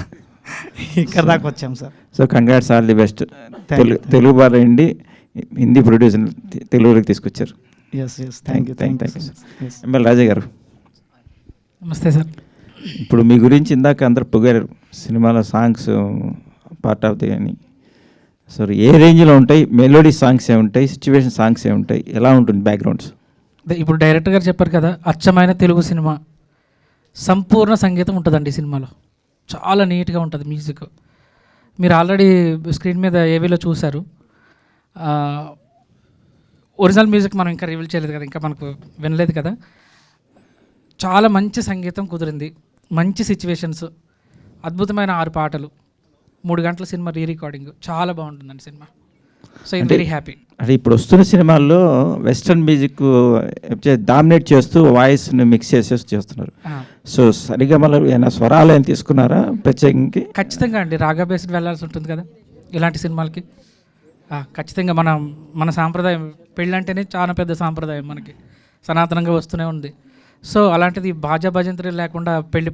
ఇక్కడ దాకా వచ్చాం sir. So congrats, all the best. Telugu బాగా అండి, హిందీ ప్రొడ్యూసర్ తెలుగులోకి తీసుకొచ్చారు. Thank you. ఎంఎల్ రాజా గారు, నమస్తే సార్. ఇప్పుడు మీ గురించి ఇందాక అందరు పొగారు, సినిమాలో సాంగ్స్ పార్ట్ ఆఫ్ ది అని. సో ఏ రేంజ్లో ఉంటాయి? మెలోడీ సాంగ్స్ ఏముంటాయి, సిచ్యువేషన్ సాంగ్స్ ఏముంటాయి, ఎలా ఉంటుంది బ్యాక్గ్రౌండ్స్? ఇప్పుడు డైరెక్టర్ గారు చెప్పారు కదా, అచ్చమైన తెలుగు సినిమా, సంపూర్ణ సంగీతం ఉంటుందండి ఈ సినిమాలో. చాలా నీట్గా ఉంటుంది మ్యూజిక్. మీరు ఆల్రెడీ స్క్రీన్ మీద ఏవీలో చూశారు. ఒరిజినల్ మ్యూజిక్ మనం ఇంకా రివీల్ చేయలేదు కదా, ఇంకా మనకు వినలేదు కదా. చాలా మంచి సంగీతం కుదిరింది, మంచి సిచ్యువేషన్స్, అద్భుతమైన 6 పాటలు, 3 గంటల సినిమా రికార్డింగ్. చాలా బాగుంటుందండి cinema. So I'm very happy. అంటే ఇప్పుడు వస్తున్న సినిమాల్లో వెస్ట్రన్ మ్యూజిక్ డామినేట్ చేస్తూ వాయిస్ని మిక్స్ చేస్తున్నారు. సో సరిగా మళ్ళీ ఏమైనా స్వరాలు ఏమైనా తీసుకున్నారా ప్రత్యేకంగా? ఖచ్చితంగా అండి, రాగా బేస్డ్ వెళ్ళాల్సి ఉంటుంది కదా ఇలాంటి సినిమాలకి. ఖచ్చితంగా మన సాంప్రదాయం, పెళ్ళంటేనే చాలా పెద్ద సాంప్రదాయం మనకి, సనాతనంగా వస్తూనే ఉంది. సో అలాంటిది బాజా భజంత్రి లేకుండా పెళ్లి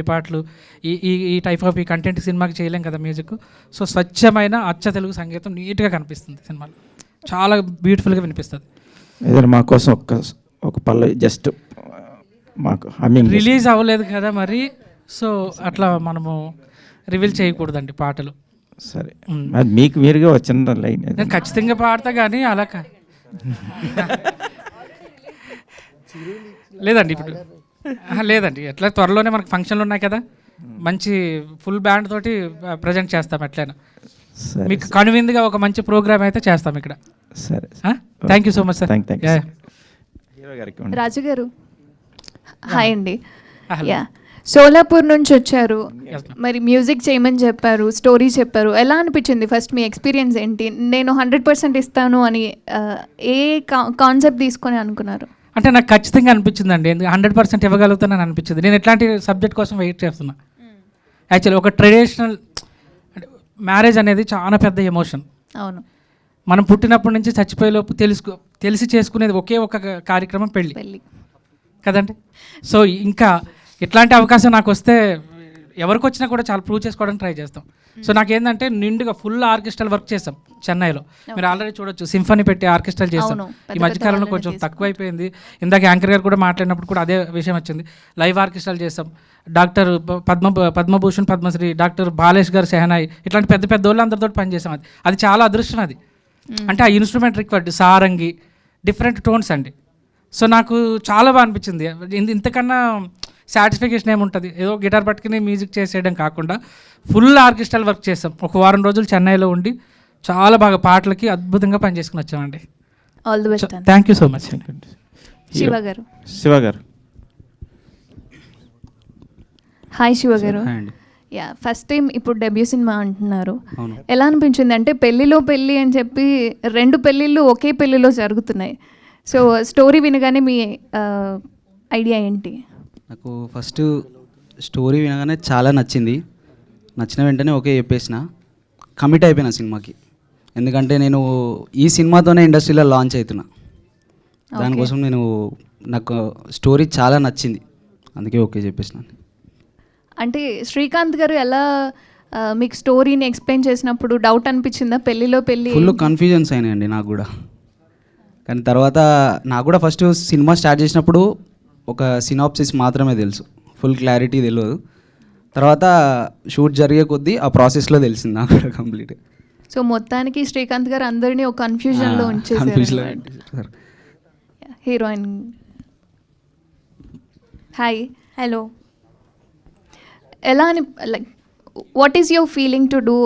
పాటలు ఈ టైప్ ఆఫ్ ఈ కంటెంట్ సినిమాకి చేయలేం కదా మ్యూజిక్. సో స్వచ్ఛమైన అచ్చ తెలుగు సంగీతం నీట్గా కనిపిస్తుంది సినిమాలో, చాలా బ్యూటిఫుల్గా వినిపిస్తుంది. ఏదైనా మా కోసం ఒక పల్లవి జస్ట్ మాకు రిలీజ్ అవ్వలేదు కదా మరి, సో అట్లా మనము రివీల్ చేయకూడదండి పాటలు. సరే, అది మీకు మీరుగా వచ్చిన లైన్ నేను ఖచ్చితంగా పాడతా కానీ అలా లేదండి. ఇప్పుడు లేదండి, ఎట్లా త్వరలోనే మనకు ఫంక్షన్లు ఉన్నాయి కదా, మంచి ఫుల్ బ్యాండ్ తోటి ప్రజెంట్ చేస్తాం. ఎట్లయినా మీకు కనువిందుగా ఒక మంచి ప్రోగ్రామ్ అయితే చేస్తాం ఇక్కడ. సరే, thank you so much sir. Raju గారు హాయ్ అండి. యా, సోలాపూర్ నుంచి వచ్చారు, మరి మ్యూజిక్ చేయమని చెప్పారు, స్టోరీ చెప్పారు. ఎలా అనిపించింది ఫస్ట్ మీ ఎక్స్పీరియన్స్ ఏంటి? నేను 100% ఇస్తాను అని ఏ కాన్సెప్ట్ తీసుకొని అనుకున్నారు? అంటే నాకు ఖచ్చితంగా అనిపించిందండి, 100% ఇవ్వగలుగుతానని అనిపించింది. నేను ఎట్లాంటి సబ్జెక్ట్ కోసం వెయిట్ చేస్తున్నా. యాక్చువల్లీ ఒక ట్రెడిషనల్ మ్యారేజ్ అనేది చాలా పెద్ద ఎమోషన్. అవును, మనం పుట్టినప్పటి నుంచి చచ్చిపోయేలోపు తెలిసి చేసుకునేది ఒకే ఒక కార్యక్రమం, పెళ్ళి కదండి. సో ఇంకా ఇట్లాంటి అవకాశం నాకు వస్తే ఎవరికి వచ్చినా కూడా చాలా ప్రూవ్ చేసుకోవడానికి ట్రై చేస్తాం. సో నాకేంటంటే నిండుగా ఫుల్ ఆర్కెస్ట్రల్ వర్క్ చేస్తాం చెన్నైలో. మీరు ఆల్రెడీ చూడొచ్చు, సింఫనీ పెట్టి ఆర్కెస్ట్రల్ చేస్తాం. ఈ మధ్యకాలంలో కొంచెం తక్కువైపోయింది. ఇందాక యాంకర్ గారు కూడా మాట్లాడినప్పుడు కూడా అదే విషయం వచ్చింది. లైవ్ ఆర్కెస్ట్రల్ చేస్తాం. డాక్టర్ పద్మభూషణ్, పద్మశ్రీ, డాక్టర్ బాలేష్ గారు, సెహనాయి, ఇట్లాంటి పెద్ద పెద్ద వాళ్ళు అందరితో పనిచేసాం. అది చాలా అదృష్టం. అది అంటే ఆ instrument required, Sarangi, different tones అండి. సో నాకు చాలా బాగా అనిపించింది. ఇంతకన్నా సాటిస్ఫికేషన్ ఏముంటుంది? ఏదో గిటార్ పట్టుకుని మ్యూజిక్ చేసేయడం కాకుండా ఫుల్ ఆర్కెస్ట్రల్ వర్క్ చేస్తాం. ఒక వారం రోజులు చెన్నైలో ఉండి చాలా బాగా పాటలకి అద్భుతంగా పనిచేసుకుని వచ్చామండి. All the best. Thank you so much. Shiva గారు హాయ్ శివ గారు. యా, ఫస్ట్ టైం ఇప్పుడు డెబ్యూ సినిమా అంటున్నారు, ఎలా అనిపించింది? అంటే పెళ్ళిలో పెళ్ళి అని చెప్పి 2 పెళ్ళిళ్ళు ఒకే పెళ్ళిలో జరుగుతున్నాయి. సో స్టోరీ వినగానే మీ ఐడియా ఏంటి? నాకు ఫస్ట్ స్టోరీ వినగానే చాలా నచ్చింది. నచ్చిన వెంటనే ఓకే చెప్పేసిన, కమిట్ అయిపోయిన సినిమాకి. ఎందుకంటే నేను ఈ సినిమాతోనే ఇండస్ట్రీలో లాంచ్ అవుతున్నా. దానికోసం నాకు స్టోరీ చాలా నచ్చింది, అందుకే ఓకే చెప్పేసిన. అంటే శ్రీకాంత్ గారు ఎలా మీకు స్టోరీని ఎక్స్ప్లెయిన్ చేసినప్పుడు డౌట్ అనిపించిందా? పెళ్ళిలో పెళ్ళి ఫుల్ కన్ఫ్యూజన్స్ అయినాయండి నాకు కూడా. కానీ తర్వాత నాకు కూడా ఫస్ట్ సినిమా స్టార్ట్ చేసినప్పుడు ఒక సినాప్సిస్ మాత్రమే తెలుసు, ఫుల్ క్లారిటీ తెలియదు. తర్వాత షూట్ జరిగే కొద్దీ ఆ ప్రాసెస్లో తెలిసింది నాకు కూడా కంప్లీట్. సో మొత్తానికి శ్రీకాంత్ గారు అందరినీ ఒక కన్ఫ్యూజన్లో ఉంచేసారు. Heroine hi. హలో. ఎలా అని like what is your feeling to do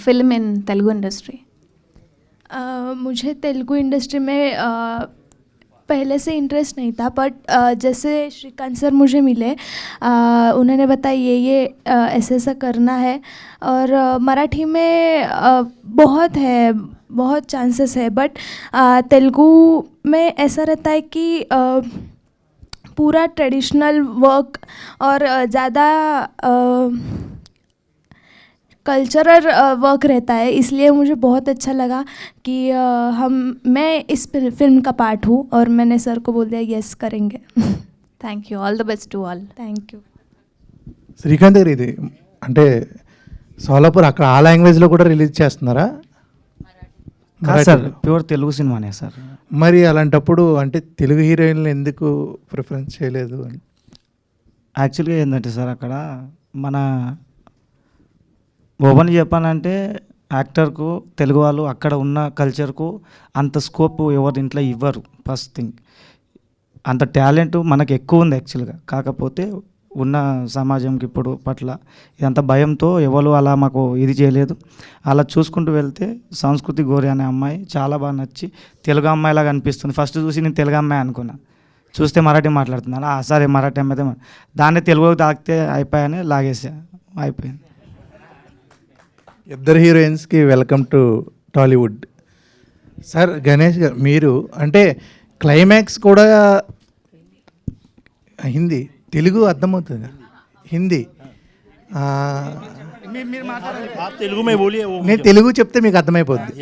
film in Telugu industry? मुझे तेलुगु इंडस्ट्री में पहले से इंटरेस्ट नहीं था, बट जैसे श्रीकांत सर मुझे मिले, उन्होंने बताया ये ऐसा करना है, और मराठी में बहुत है, बहुत चांसेस है, बट तेलुगु में ऐसा रहता है कि पूरा ट्रेडिशनल वर्क और ज़्यादा कल्चरल वर्क रहता है, इसलिए मुझे बहुत अच्छा लगा कि मैं इस फिल्म का पार्ट हूँ, और मैंने सर को बोल दिया यस करेंगे. Thank you, all the best to all. Thank you. Srikanth గారు, ఇది అంటే సోలాపూర్ అక్కడ ఆ లాంగ్వేజ్లో కూడా రిలీజ్ చేస్తున్నారా? సార్ ప్యూర్ తెలుగు సినిమానే సార్. మరి అలాంటప్పుడు అంటే తెలుగు హీరోయిన్లు ఎందుకు ప్రిఫరెన్స్ చేయలేదు అని? యాక్చువల్గా ఏంటంటే సార్, అక్కడ మన ఓపెన్ చెప్పాలంటే యాక్టర్కు తెలుగు వాళ్ళు అక్కడ ఉన్న కల్చర్కు అంత స్కోప్ ఎవరి ఇంట్లో ఇవ్వరు. ఫస్ట్ థింగ్, అంత టాలెంట్ మనకు ఎక్కువ ఉంది యాక్చువల్గా. కాకపోతే ఉన్న సమాజంకి ఇప్పుడు పట్ల ఇదంతా భయంతో ఎవరు అలా మాకు ఇది చేయలేదు. అలా చూసుకుంటూ వెళ్తే సంస్కృతి గోరి అనే అమ్మాయి చాలా బాగా నచ్చి తెలుగు అమ్మాయిలాగా అనిపిస్తుంది. ఫస్ట్ చూసి నేను తెలుగు అమ్మాయి అనుకున్నా, చూస్తే మరాఠీ మాట్లాడుతున్నాను. సరే మరాఠీ అమ్మాయితే దాన్ని తెలుగులోకి తాకితే అయిపోయాని లాగేసా, అయిపోయింది. ఇద్దరు హీరోయిన్స్కి welcome to Tollywood. Sir Ganesh గారు, మీరు అంటే క్లైమాక్స్ కూడా హిందీ, తెలుగు అర్థమవుతుంది, హిందీ. తెలుగు మే బోలియే, నేను తెలుగు చెప్తే మీకు అర్థమైపోద్ది.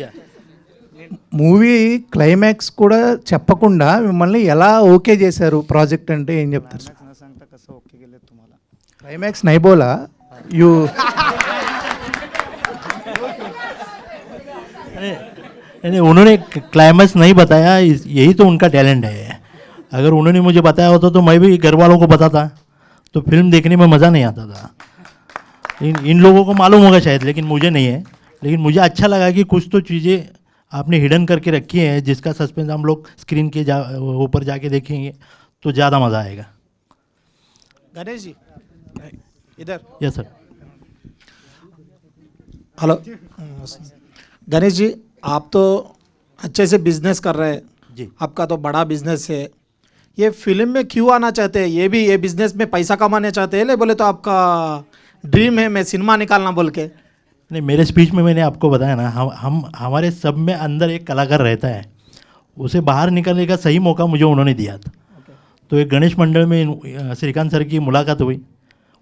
మూవీ క్లైమాక్స్ కూడా చెప్పకుండా మిమ్మల్ని ఎలా ఓకే చేశారు ప్రాజెక్ట్ అంటే ఏం చెప్తారు? క్లైమాక్స్ నైబోలా యూ उन्होंने क्लाइमैक्स नहीं बताया, यही तो उनका टैलेंट है. अगर उन्होंने मुझे बताया होता तो मैं भी घर वालों को बताता, तो फिल्म देखने में मज़ा नहीं आता था. इन लोगों को मालूम होगा शायद, लेकिन मुझे नहीं है. लेकिन मुझे अच्छा लगा कि कुछ तो चीज़ें आपने हिडन करके रखी हैं, जिसका सस्पेंस हम लोग स्क्रीन के ऊपर जाके देखेंगे तो ज़्यादा मज़ा आएगा. गणेश जी इधर. Yes sir. Hello Ganesh ji, आप तो अच्छे से बिजनेस कर रहे हैं जी. आपका तो बड़ा बिजनेस है. ये फिल्म में क्यों आना चाहते हैं? ये भी ये बिजनेस में पैसा कमाने चाहते हैं ले बोले तो आपका ड्रीम है मैं सिनेमा निकालना बोल के? नहीं, मेरे स्पीच में मैंने आपको बताया ना, हम हमारे सब में अंदर एक कलाकार रहता है, उसे बाहर निकलने का सही मौका मुझे उन्होंने दिया था. तो एक गणेश मंडल में श्रीकांत सर की मुलाकात हुई,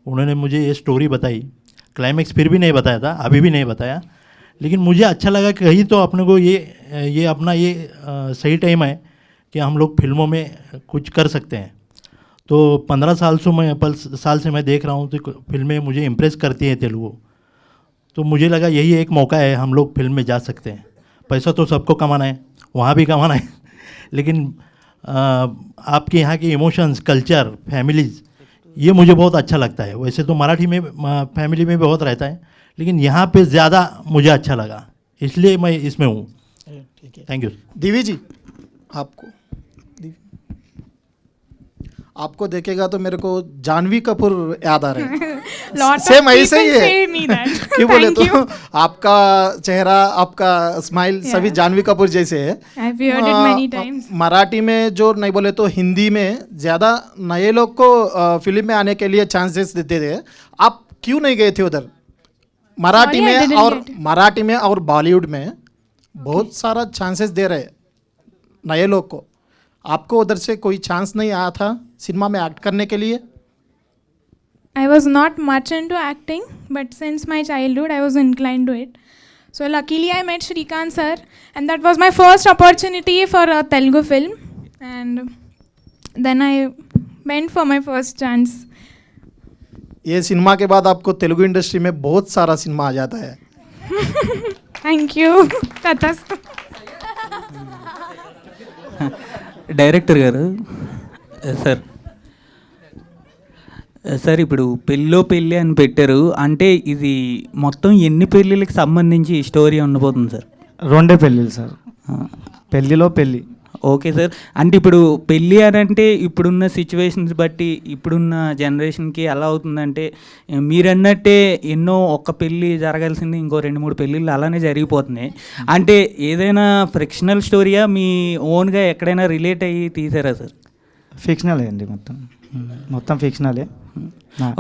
उन्होंने मुझे ये स्टोरी बताई. क्लाइमैक्स फिर भी नहीं बताया था, अभी भी नहीं बताया, लेकिन मुझे अच्छा लगा कि कहीं तो अपने को ये अपना ये सही टाइम है कि हम लोग फिल्मों में कुछ कर सकते हैं. तो 15 साल से मैं देख रहा हूँ तो फिल्में मुझे इम्प्रेस करती हैं तेलुगु. तो मुझे लगा यही एक मौका है, हम लोग फिल्म में जा सकते हैं. पैसा तो सबको कमाना है, वहाँ भी कमाना है, लेकिन आपके यहाँ के इमोशंस, कल्चर, फैमिलीज़, ये मुझे बहुत अच्छा लगता है. वैसे तो मराठी में फैमिली में बहुत रहता है, लेकिन यहाँ पे ज़्यादा मुझे अच्छा लगा, इसलिए मैं इसमें हूँ. Thank you. दिवी जी, आपको देखेगा तो मेरे को जानवी कपूर याद आ रहे हैं. सेम ऐसे ही है. क्यों बोले तो आपका चेहरा, आपका स्माइल सभी जानवी कपूर जैसे है. मराठी में जो नहीं बोले तो हिंदी में ज़्यादा नए लोग को फिल्म में आने के लिए चांसेस देते थे. आप क्यों नहीं गए थे उधर? मराठी में और बॉलीवुड में बहुत सारा चांसेस दे रहे नए लोग को. आपको उधर से कोई चांस नहीं आया था सिनेमा में एक्ट करने के लिए? I was not much into acting, but since my childhood I was inclined to it. So luckily I met Shrikant sir, and that was my first opportunity for a Telugu film, and then I went for my first chance. ये cinema के बाद आपको Telugu industry में बहुत सारा cinema आ जाता है. Thank you. Tathastu. Director గారు సార్ ఇప్పుడు పెళ్ళి అని పెట్టారు, అంటే ఇది మొత్తం ఎన్ని పెళ్ళిళ్ళకి సంబంధించి స్టోరీ ఉండబోతుంది సార్? 2 పెళ్ళిళ్ళు సార్, పెళ్ళిలో పెళ్ళి. Okay sir. అంటే ఇప్పుడు పెళ్ళి అని అంటే ఇప్పుడున్న సిచ్యువేషన్స్ బట్టి ఇప్పుడున్న జనరేషన్కి ఎలా అవుతుందంటే మీరన్నట్టే ఎన్నో ఒక్క పెళ్ళి జరగాల్సింది ఇంకో 2-3 పెళ్ళిళ్ళు అలానే జరిగిపోతున్నాయి. అంటే ఏదైనా ఫ్రిక్షనల్ స్టోరీయా మీ ఓన్గా ఎక్కడైనా రిలేట్ అయ్యి తీసారా సార్? ఫిక్షనలే అండి, మొత్తం ఫిక్షనలే.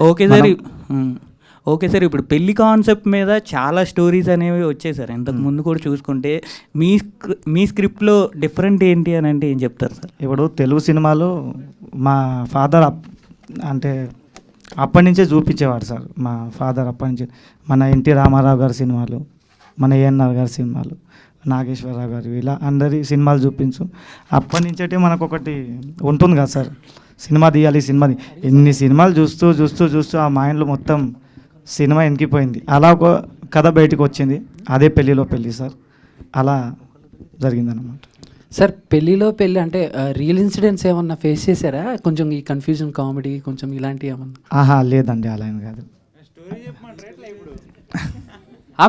Okay sir. ఓకే సార్, ఇప్పుడు పెళ్లి కాన్సెప్ట్ మీద చాలా స్టోరీస్ అనేవి వచ్చాయి సార్. ఇంతకు ముందు కూడా చూసుకుంటే మీ స్క్రిప్ట్లో డిఫరెంట్ ఏంటి అని అంటే ఏం చెప్తారు సార్? ఇప్పుడు తెలుగు సినిమాలు మా ఫాదర్ అంటే అప్పటి నుంచే చూపించేవాడు సార్. మా ఫాదర్ అప్పటి నుంచి మన ఎన్టీ రామారావు గారి సినిమాలు, మన ఏఎన్ఆర్ గారి సినిమాలు, నాగేశ్వరరావు గారు, ఇలా అందరి సినిమాలు చూపించు. అప్పటి నుంచే మనకు ఒకటి ఉంటుంది కదా సార్, సినిమా తీయాలి, ఎన్ని సినిమాలు చూస్తూ చూస్తూ చూస్తూ ఆ మైండ్లో మొత్తం సినిమా ఎనికిపోయింది. అలా ఒక కథ బయటకు వచ్చింది, అదే పెళ్ళిలో పెళ్ళి సార్. అలా జరిగిందన్నమాట. సార్ పెళ్ళిలో పెళ్ళి అంటే రియల్ ఇన్సిడెంట్స్ ఏమన్నా ఫేస్ చేశారా? కొంచెం ఈ కన్ఫ్యూజన్ కామెడీ కొంచెం ఇలాంటివి ఏమన్నా? లేదండి, అలా ఏం కాదు.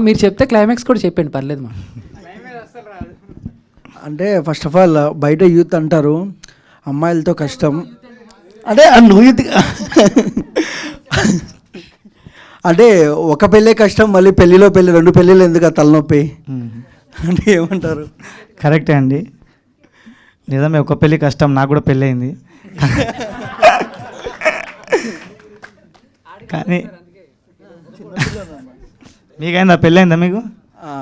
మీరు చెప్తే క్లైమాక్స్ కూడా చెప్పండి, పర్లేదు మా. అంటే ఫస్ట్ ఆఫ్ ఆల్ బయట యూత్ అంటారు అమ్మాయిలతో కష్టం, అంటే నువ్వు అంటే ఒక పెళ్ళే కష్టం, మళ్ళీ పెళ్ళిలో పెళ్ళి 2 పెళ్ళిళ్ళు ఎందుకు తలనొప్పి అంటే ఏమంటారు? కరెక్టే అండి, నిజమే. ఒక పెళ్ళి కష్టం, నాకు కూడా పెళ్ళి అయింది. కానీ మీకైందా, పెళ్ళి అయిందా మీకు?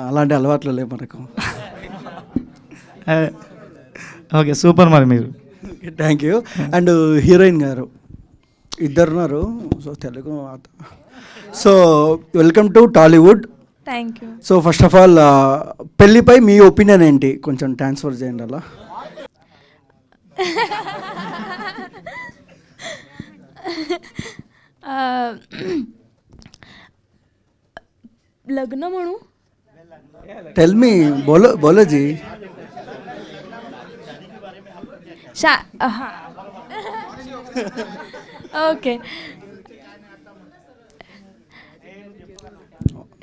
అలాంటి అలవాట్లు లేవు మనకు. Okay, super. మరి మీరు థ్యాంక్ యూ. అండ్ హీరోయిన్ గారు ఇద్దరున్నారు, so Telugu. So welcome to Tollywood. Thank you. So first of all పెళ్ళిపై మీ ఒపీనియన్ ఏంటి? కొంచెం ట్రాన్స్ఫర్ చేయండి అలా. लग्न म्हणू? टेल मी, बोलो जी. ओके.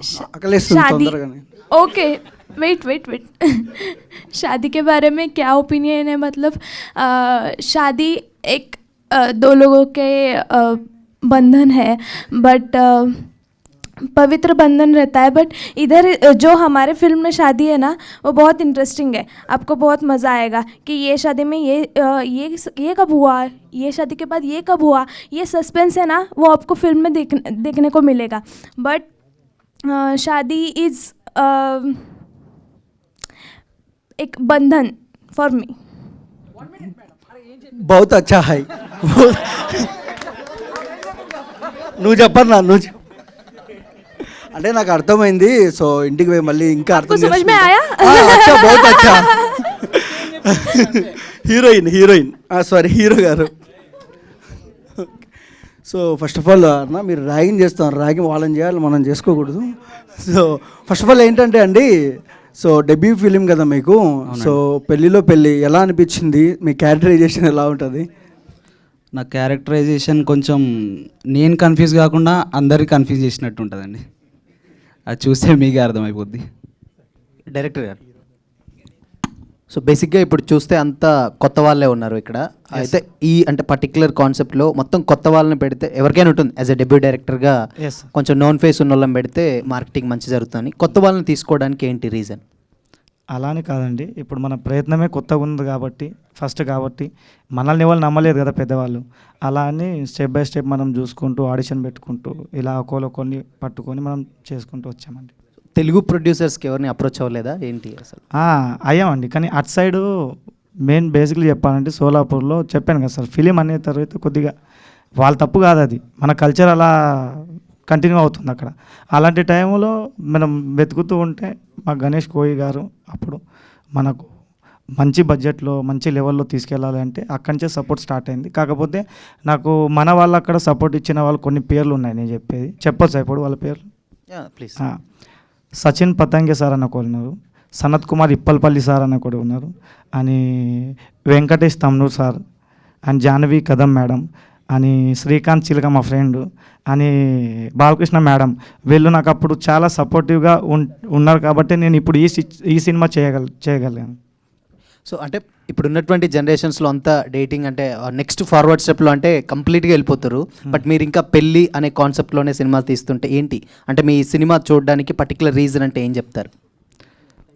शादी. Okay, wait. शादी के बारे में क्या ओपिनियन है? मतलब शादी एक 2 लोगों के बंधन है, बट पवित्र बंधन रहता है. बट इधर जो हमारे फिल्म में शादी है ना, वो बहुत इंटरेस्टिंग है. आपको बहुत मज़ा आएगा कि ये शादी में ये कब हुआ, ये शादी के बाद ये कब हुआ. ये सस्पेंस है ना, वो आपको फिल्म में देखने को मिलेगा. बट शादी इज़ एक बंधन फॉर मी. बहुत अच्छा है. నువ్వు చెప్పన్నా, నువ్వు అంటే నాకు అర్థమైంది. సో ఇంటికి పోయి మళ్ళీ ఇంకా అర్థం समझ में आया? अच्छा, बहुत अच्छा. హీరోయిన్ సారీ, హీరో గారు. సో ఫస్ట్ ఆఫ్ ఆల్ అన్న, మీరు ర్యాగింగ్ చేస్తాం, ర్యాగింగ్ వాళ్ళని చేయాలి, మనం చేసుకోకూడదు. సో ఫస్ట్ ఆఫ్ ఆల్ ఏంటంటే అండి, సో డెబ్యూ ఫిలిం కదా మీకు. సో పెళ్ళిలో పెళ్ళి ఎలా అనిపించింది? మీ క్యారెక్టరైజేషన్ ఎలా ఉంటుంది? నా క్యారెక్టరైజేషన్ కొంచెం నేను కన్ఫ్యూజ్ కాకుండా అందరికి కన్ఫ్యూజ్ చేసినట్టు ఉంటుందండి. అది చూస్తే మీకే అర్థమైపోద్ది. డైరెక్టర్ గారు, సో బేసిక్గా ఇప్పుడు చూస్తే అంతా కొత్త వాళ్ళే ఉన్నారు ఇక్కడ. అయితే ఈ అంటే పర్టికులర్ కాన్సెప్ట్లో మొత్తం కొత్త వాళ్ళని పెడితే ఎవరికైనా ఉంటుంది. యాజ్ ఎ డెబ్యూ డైరెక్టర్గా కొంచెం నోన్ ఫేస్ ఉన్న వాళ్ళని పెడితే మార్కెటింగ్ మంచి జరుగుతుంది. కొత్త వాళ్ళని తీసుకోవడానికి ఏంటి రీజన్? అలానే కాదండి, ఇప్పుడు మన ప్రయత్నమే కొత్తగా ఉంది కాబట్టి, ఫస్ట్ కాబట్టి మనల్ని ఎవరు నమ్మలేదు కదా పెద్దవాళ్ళు. అలా అని స్టెప్ బై స్టెప్ మనం చూసుకుంటూ ఆడిషన్ పెట్టుకుంటూ ఇలా కొన్ని పట్టుకొని మనం చేసుకుంటూ వచ్చామండి. తెలుగు ప్రొడ్యూసర్స్కి ఎవరిని అప్రోచ్ అవ్వలేదా ఏంటి అసలు? అయ్యామండి, కానీ అటు సైడు మెయిన్ బేసిక్లీ చెప్పాలంటే సోలాపూర్లో చెప్పాను కదా సార్, ఫిలిం అనే తర్వాత కొద్దిగా వాళ్ళ తప్పు కాదు, అది మన కల్చర్ అలా కంటిన్యూ అవుతుంది అక్కడ. అలాంటి టైంలో మనం వెతుకుతూ ఉంటే మా గణేష్ కోయి గారు అప్పుడు మనకు మంచి బడ్జెట్లో మంచి లెవెల్లో తీసుకెళ్ళాలి అంటే అక్కడి నుంచే సపోర్ట్ స్టార్ట్ అయింది. కాకపోతే నాకు మన వాళ్ళు అక్కడ సపోర్ట్ ఇచ్చిన వాళ్ళు కొన్ని పేర్లు ఉన్నాయి, నేను చెప్పొచ్చు ఇప్పుడు వాళ్ళ పేర్లు. ప్లీజ్. సచిన్ పతంగే సార్ అన్న ఒకరు ఉన్నారు, సనత్ కుమార్ ఇప్పల్పల్లి సార్ అన్న కూడా ఉన్నారు, అని Venkatesh తమ్నూర్ sir, and Jahnavi Kadam madam, అని శ్రీకాంత్ చిలక మా ఫ్రెండ్, అని బాలకృష్ణ మేడం. వీళ్ళు నాకు అప్పుడు చాలా సపోర్టివ్గా ఉన్నారు కాబట్టి నేను ఇప్పుడు ఈ సినిమా చేయగలను. సో అంటే ఇప్పుడు ఉన్నటువంటి జనరేషన్స్లో అంతా డేటింగ్ అంటే నెక్స్ట్ ఫార్వర్డ్ స్టెప్లో అంటే కంప్లీట్గా వెళ్ళిపోతారు. బట్ మీరు ఇంకా పెళ్ళి అనే కాన్సెప్ట్లోనే సినిమాలు తీస్తుంటే ఏంటి అంటే మీ సినిమా చూడడానికి పర్టికులర్ రీజన్ అంటే ఏం చెప్తారు?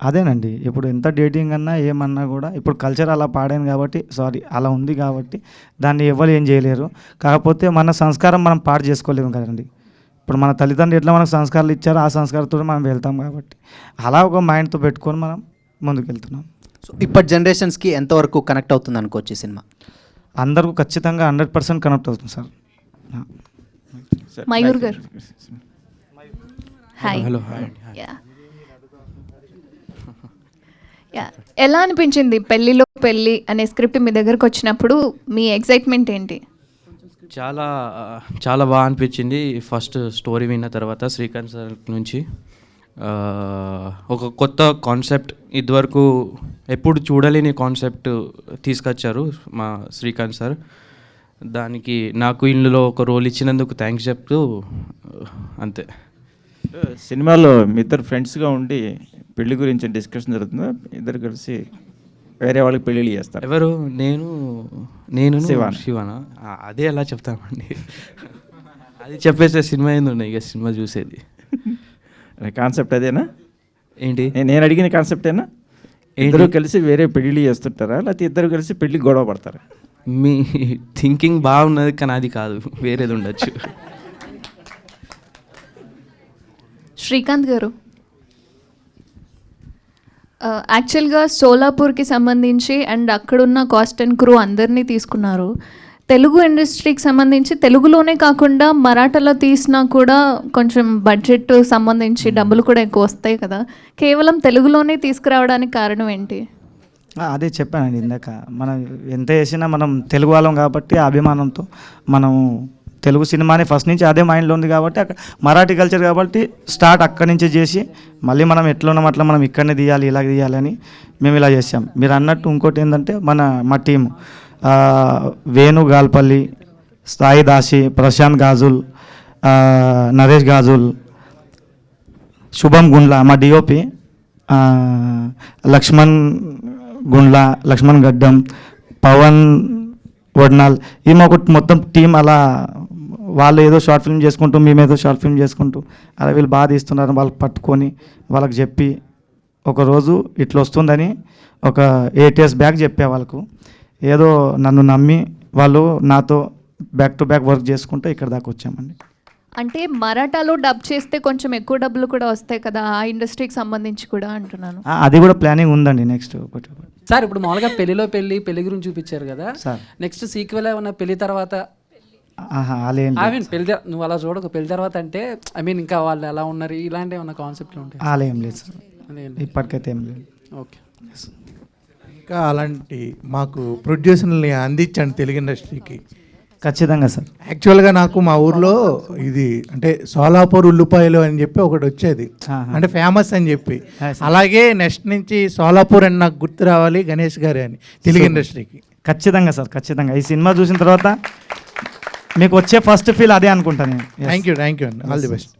అదేనండి, ఇప్పుడు ఎంత డేటింగ్ అన్నా ఏమన్నా కూడా ఇప్పుడు కల్చర్ అలా పాడాను కాబట్టి అలా ఉంది కాబట్టి దాన్ని ఎవరు ఏం చేయలేరు. కాకపోతే మన సంస్కారం మనం పాడు చేసుకోలేము కదండి. ఇప్పుడు మన తల్లిదండ్రులు ఎట్లా మనకు సంస్కారాలు ఇచ్చారో ఆ సంస్కారంతో మనం వెళ్తాం కాబట్టి అలా ఒక మైండ్తో పెట్టుకొని మనం ముందుకు వెళ్తున్నాం. సో ఇప్పటి జనరేషన్స్కి ఎంతవరకు కనెక్ట్ అవుతుంది అనుకోవచ్చు ఈ సినిమా? అందరికీ ఖచ్చితంగా 100% కనెక్ట్ అవుతుంది సార్. మయూర్ గారు హాయ్. హలో. యా, ఎలా అనిపించింది పెళ్ళిలో పెళ్ళి అనే స్క్రిప్ట్ మీ దగ్గరకు వచ్చినప్పుడు మీ ఎక్సైట్మెంట్ ఏంటి? చాలా చాలా బాగా అనిపించింది. ఫస్ట్ స్టోరీ విన్న తర్వాత శ్రీకాంత్ సార్ నుంచి ఒక కొత్త కాన్సెప్ట్, ఇదివరకు ఎప్పుడు చూడలేని కాన్సెప్ట్ తీసుకొచ్చారు మా శ్రీకాంత్ సార్. దానికి నాకు ఇందులో ఒక రోల్ ఇచ్చినందుకు థ్యాంక్స్ చెప్తూ అంతే. సినిమాలో మీ ఇద్దరు ఫ్రెండ్స్గా ఉండి పెళ్లి గురించి డిస్కషన్ జరుగుతుందా? ఇద్దరు కలిసి వేరే వాళ్ళకి పెళ్ళిళ్ళు చేస్తారు. ఎవరు? నేను శివానా? శివానా? అదే ఎలా చెప్తామండి, అది చెప్పేసే సినిమా ఏంది ఉన్నాయి, ఇక సినిమా చూసేది. కాన్సెప్ట్ అదేనా? ఏంటి నేను అడిగిన కాన్సెప్టేనా? ఇద్దరు కలిసి వేరే పెళ్ళిళ్ళు చేస్తుంటారా, లేకపోతే ఇద్దరు కలిసి పెళ్ళి గొడవ పడతారా? మీ థింకింగ్ బాగున్నది, కానీ అది కాదు, వేరేది ఉండొచ్చు. శ్రీకాంత్ గారు, యాక్చువల్గా సోలాపూర్కి సంబంధించి అండ్ అక్కడున్న కాస్ట్ అండ్ క్రూ అందరినీ తీసుకున్నారు. తెలుగు ఇండస్ట్రీకి సంబంధించి తెలుగులోనే కాకుండా మరాఠాలో తీసినా కూడా కొంచెం బడ్జెట్ సంబంధించి డబ్బులు కూడా ఎక్కువ వస్తాయి కదా, కేవలం తెలుగులోనే తీసుకురావడానికి కారణం ఏంటి? అదే చెప్పానండి ఇందాక, మనం ఎంత చేసినా మనం తెలుగు వాళ్ళం కాబట్టి ఆ అభిమానంతో మనం తెలుగు సినిమాని ఫస్ట్ నుంచి అదే మైండ్లో ఉంది కాబట్టి అక్కడ మరాఠీ కల్చర్ కాబట్టి స్టార్ట్ అక్కడి నుంచి చేసి మళ్ళీ మనం ఎట్లా ఉన్నాం అట్లా మనం ఇక్కడనే తీయాలి, ఇలా తీయాలని మేము ఇలా చేసాం. మీరు అన్నట్టు ఇంకోటి ఏంటంటే మా టీము వేణు గాల్పల్లి, సాయి దాసి, ప్రశాంత్ గాజుల్, నరేష్ గాజుల్, శుభం గుండ్ల, మా డిఓపి లక్ష్మణ్ గుండ్ల, లక్ష్మణ్ గడ్డం, పవన్ వడ్నాల్, ఈ మాకు మొత్తం టీం అలా వాళ్ళు ఏదో షార్ట్ ఫిల్మ్ చేసుకుంటూ మేమేదో షార్ట్ ఫిల్మ్ చేసుకుంటూ అలా వీళ్ళు బాగా తీస్తున్నారు వాళ్ళకి పట్టుకొని వాళ్ళకి చెప్పి ఒకరోజు ఇట్లా వస్తుందని ఒక 8 years బ్యాక్ చెప్పే వాళ్ళకు, ఏదో నన్ను నమ్మి వాళ్ళు నాతో బ్యాక్ టు బ్యాక్ వర్క్ చేసుకుంటూ ఇక్కడ దాకా వచ్చామండి. అంటే మరాఠాలో డబ్ చేస్తే కొంచెం ఎక్కువ డబ్బులు కూడా వస్తాయి కదా, ఆ ఇండస్ట్రీకి సంబంధించి కూడా అంటున్నాను. అది కూడా ప్లానింగ్ ఉందండి నెక్స్ట్. సార్ ఇప్పుడు మామూలుగా పెళ్లిలో పెళ్లి గురించి చూపించారు కదా సార్, నెక్స్ట్ సీక్వెల్ ఏమన్నా పెళ్లి తర్వాత పెళ్లి నువ్వు అలా చూడకు, పెళ్లి తర్వాత అంటే ఇంకా వాళ్ళు ఎలా ఉన్నారు ఇలాంటి ఏమన్నా కాన్సెప్ట్లు ఉంటాయి? అలా ఏం లేదు సార్, ఇప్పటికైతే ఏం లేదు. ఓకే, ఇంకా అలాంటి మాకు ప్రొడ్యూసర్ని అందించండి తెలుగు ఇండస్ట్రీకి. ఖచ్చితంగా సార్. యాక్చువల్గా నాకు మా ఊర్లో ఇది అంటే సోలాపూర్ ఉల్లిపాయలు అని చెప్పి ఒకటి వచ్చేది, అంటే ఫేమస్ అని చెప్పి. అలాగే నెక్స్ట్ నుంచి సోలాపూర్ అని నాకు గుర్తు రావాలి గణేష్ గారే అని తెలుగు ఇండస్ట్రీకి. ఖచ్చితంగా సార్, ఖచ్చితంగా. ఈ సినిమా చూసిన తర్వాత మీకు వచ్చే ఫస్ట్ ఫీల్ అదే అనుకుంటాను. థ్యాంక్ యూ అండి, ఆల్ ది బెస్ట్.